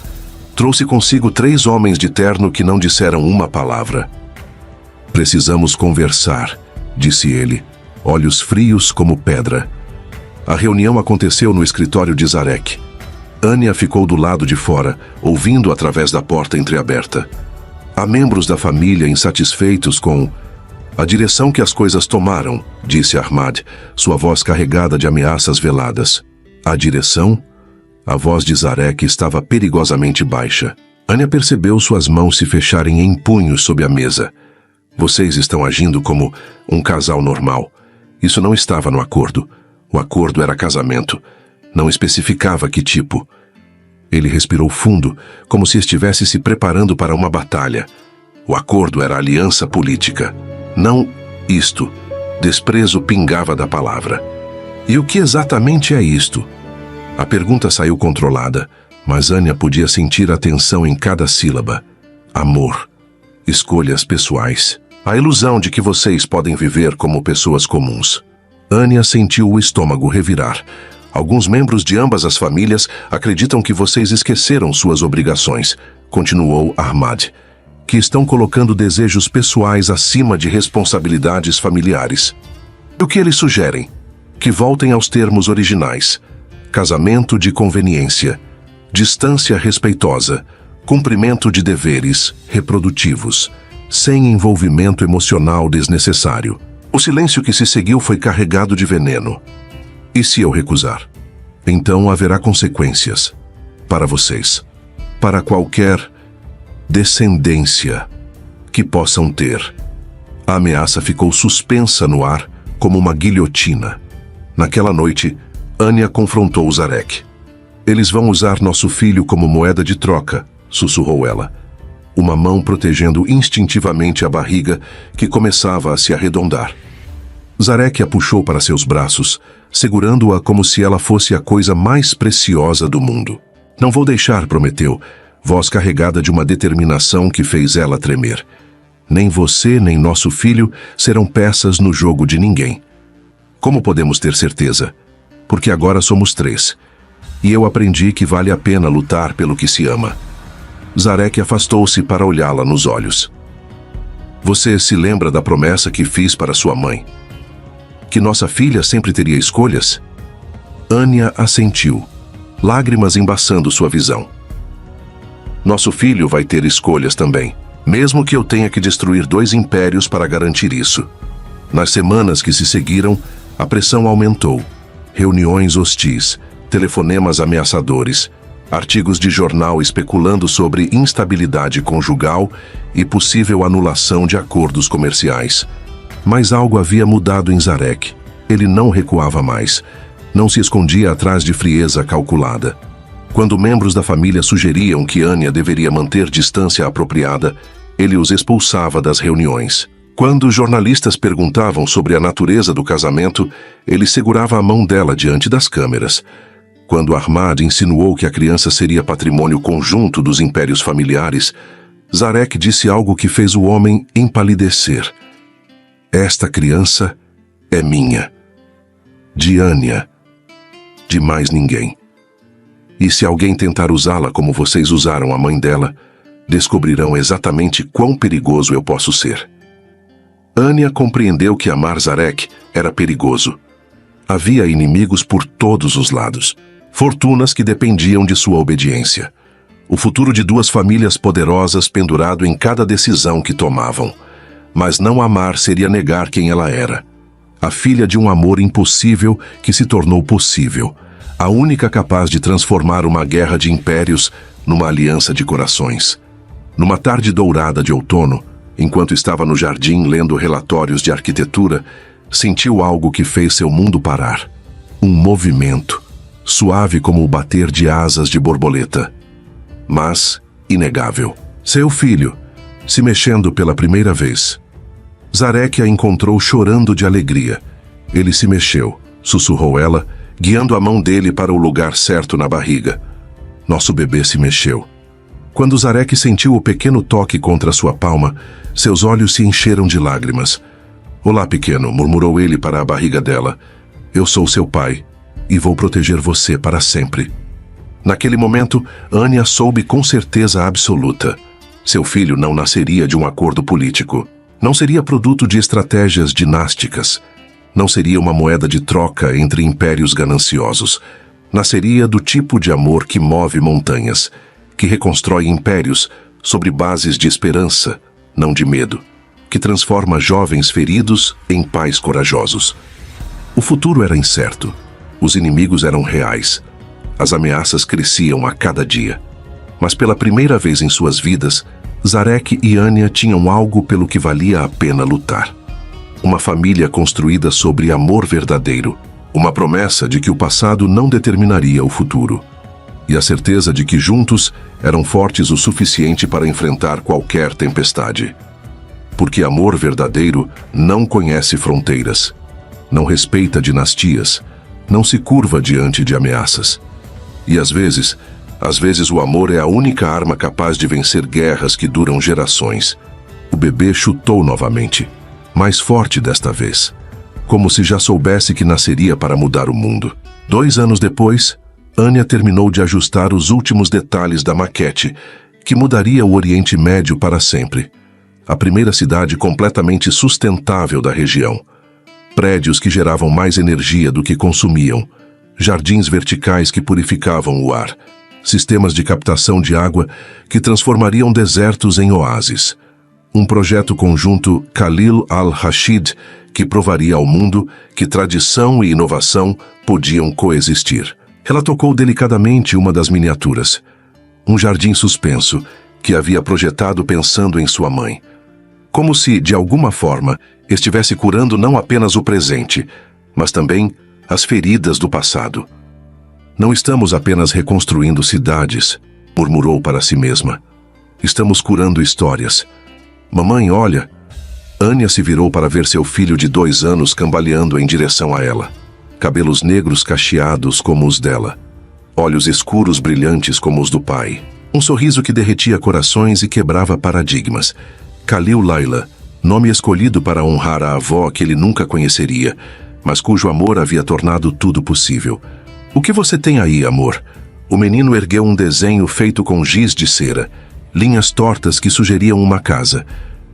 Trouxe consigo 3 homens de terno que não disseram uma palavra. Precisamos conversar, disse ele, olhos frios como pedra. A reunião aconteceu no escritório de Zarek. Anya ficou do lado de fora, ouvindo através da porta entreaberta. Há membros da família insatisfeitos com a direção que as coisas tomaram, disse Ahmad, sua voz carregada de ameaças veladas. A direção? A voz de Zarek estava perigosamente baixa. Anya percebeu suas mãos se fecharem em punhos sob a mesa. Vocês estão agindo como um casal normal. Isso não estava no acordo. O acordo era casamento. Não especificava que tipo. Ele respirou fundo, como se estivesse se preparando para uma batalha. O acordo era aliança política. Não isto. Desprezo pingava da palavra. E o que exatamente é isto? A pergunta saiu controlada, mas Anya podia sentir a tensão em cada sílaba. Amor. Escolhas pessoais. A ilusão de que vocês podem viver como pessoas comuns. Anya sentiu o estômago revirar. Alguns membros de ambas as famílias acreditam que vocês esqueceram suas obrigações, continuou Ahmad, que estão colocando desejos pessoais acima de responsabilidades familiares. O que eles sugerem? Que voltem aos termos originais. Casamento de conveniência, distância respeitosa, cumprimento de deveres reprodutivos, sem envolvimento emocional desnecessário. O silêncio que se seguiu foi carregado de veneno. E se eu recusar? Então haverá consequências. Para vocês. Para qualquer descendência que possam ter. A ameaça ficou suspensa no ar como uma guilhotina. Naquela noite, Anya confrontou Zarek. Eles vão usar nosso filho como moeda de troca, sussurrou ela. Uma mão protegendo instintivamente a barriga que começava a se arredondar. Zarek a puxou para seus braços, segurando-a como se ela fosse a coisa mais preciosa do mundo. Não vou deixar, prometeu, voz carregada de uma determinação que fez ela tremer. Nem você, nem nosso filho serão peças no jogo de ninguém. Como podemos ter certeza? Porque agora somos 3. E eu aprendi que vale a pena lutar pelo que se ama. Zarek afastou-se para olhá-la nos olhos. Você se lembra da promessa que fiz para sua mãe? Que nossa filha sempre teria escolhas? Anya assentiu, lágrimas embaçando sua visão. Nosso filho vai ter escolhas também, mesmo que eu tenha que destruir 2 impérios para garantir isso. Nas semanas que se seguiram, a pressão aumentou. Reuniões hostis, telefonemas ameaçadores, artigos de jornal especulando sobre instabilidade conjugal e possível anulação de acordos comerciais. Mas algo havia mudado em Zarek. Ele não recuava mais. Não se escondia atrás de frieza calculada. Quando membros da família sugeriam que Anya deveria manter distância apropriada, ele os expulsava das reuniões. Quando jornalistas perguntavam sobre a natureza do casamento, ele segurava a mão dela diante das câmeras. Quando Ahmad insinuou que a criança seria patrimônio conjunto dos impérios familiares, Zarek disse algo que fez o homem empalidecer. Esta criança é minha. De Anya. De mais ninguém. E se alguém tentar usá-la como vocês usaram a mãe dela, descobrirão exatamente quão perigoso eu posso ser. Anya compreendeu que amar Zarek era perigoso. Havia inimigos por todos os lados. Fortunas que dependiam de sua obediência. O futuro de 2 famílias poderosas pendurado em cada decisão que tomavam. Mas não amar seria negar quem ela era. a filha de um amor impossível que se tornou possível, a única capaz de transformar uma guerra de impérios numa aliança de corações. Numa tarde dourada de outono, enquanto estava no jardim lendo relatórios de arquitetura, sentiu algo que fez seu mundo parar. Um movimento, suave como o bater de asas de borboleta, mas inegável. Seu filho, se mexendo pela primeira vez. Zarek a encontrou chorando de alegria. Ele se mexeu, sussurrou ela, guiando a mão dele para o lugar certo na barriga. Nosso bebê se mexeu. Quando Zarek sentiu o pequeno toque contra sua palma, seus olhos se encheram de lágrimas. Olá, pequeno, murmurou ele para a barriga dela. Eu sou seu pai e vou proteger você para sempre. Naquele momento, Anya soube com certeza absoluta. Seu filho não nasceria de um acordo político. Não seria produto de estratégias dinásticas. Não seria uma moeda de troca entre impérios gananciosos. Nasceria do tipo de amor que move montanhas, que reconstrói impérios sobre bases de esperança, não de medo, que transforma jovens feridos em pais corajosos. O futuro era incerto. Os inimigos eram reais. As ameaças cresciam a cada dia. Mas pela primeira vez em suas vidas, Zarek e Anya tinham algo pelo que valia a pena lutar. Uma família construída sobre amor verdadeiro, uma promessa de que o passado não determinaria o futuro, e a certeza de que juntos eram fortes o suficiente para enfrentar qualquer tempestade. Porque amor verdadeiro não conhece fronteiras, não respeita dinastias, não se curva diante de ameaças. E às vezes o amor é a única arma capaz de vencer guerras que duram gerações. O bebê chutou novamente, mais forte desta vez, como se já soubesse que nasceria para mudar o mundo. 2 anos depois, Anya terminou de ajustar os últimos detalhes da maquete, que mudaria o Oriente Médio para sempre. A primeira cidade completamente sustentável da região. Prédios que geravam mais energia do que consumiam. Jardins verticais que purificavam o ar. Sistemas de captação de água que transformariam desertos em oásis. Um projeto conjunto Khalil al-Rashid que provaria ao mundo que tradição e inovação podiam coexistir. Ela tocou delicadamente uma das miniaturas. Um jardim suspenso que havia projetado pensando em sua mãe. Como se, de alguma forma, estivesse curando não apenas o presente, mas também as feridas do passado. Não estamos apenas reconstruindo cidades, murmurou para si mesma. Estamos curando histórias. Mamãe, olha. Anya se virou para ver seu filho de 2 anos cambaleando em direção a ela. Cabelos negros cacheados como os dela. Olhos escuros brilhantes como os do pai. Um sorriso que derretia corações e quebrava paradigmas. Khalil Layla, nome escolhido para honrar a avó que ele nunca conheceria, mas cujo amor havia tornado tudo possível. O que você tem aí, amor? O menino ergueu um desenho feito com giz de cera, linhas tortas que sugeriam uma casa,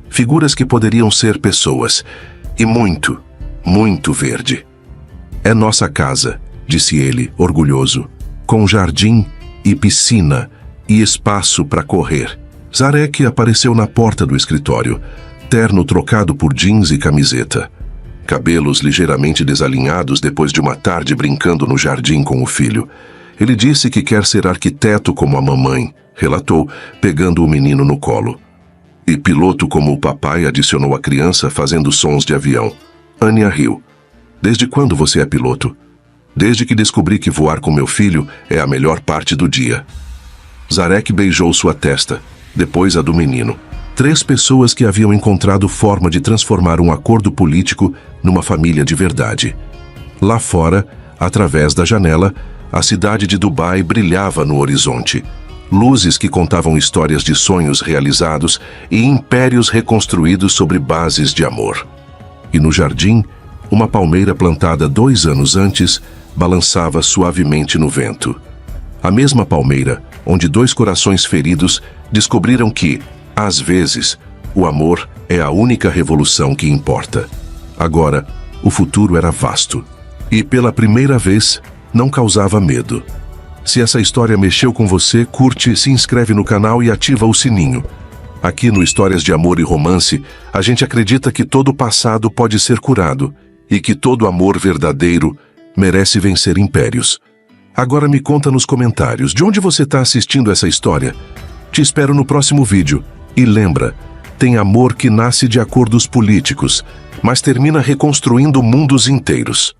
figuras que poderiam ser pessoas, e muito, muito verde. É nossa casa, disse ele, orgulhoso, com jardim e piscina e espaço para correr. Zarek apareceu na porta do escritório, terno trocado por jeans e camiseta. Cabelos ligeiramente desalinhados depois de uma tarde brincando no jardim com o filho. Ele disse que quer ser arquiteto como a mamãe, relatou, pegando o menino no colo. E piloto como o papai, adicionou a criança, fazendo sons de avião. Anya riu. Desde quando você é piloto? Desde que descobri que voar com meu filho é a melhor parte do dia. Zarek beijou sua testa, depois a do menino. 3 pessoas que haviam encontrado forma de transformar um acordo político numa família de verdade. Lá fora, através da janela, a cidade de Dubai brilhava no horizonte. Luzes que contavam histórias de sonhos realizados e impérios reconstruídos sobre bases de amor. E no jardim, uma palmeira plantada 2 anos antes balançava suavemente no vento. A mesma palmeira onde 2 corações feridos descobriram que, às vezes, o amor é a única revolução que importa. Agora, o futuro era vasto. E, pela primeira vez, não causava medo. Se essa história mexeu com você, curte, se inscreve no canal e ativa o sininho. Aqui no Histórias de Amor e Romance, a gente acredita que todo o passado pode ser curado e que todo amor verdadeiro merece vencer impérios. Agora me conta nos comentários de onde você está assistindo essa história. Te espero no próximo vídeo. E lembra, tem amor que nasce de acordos políticos, mas termina reconstruindo mundos inteiros.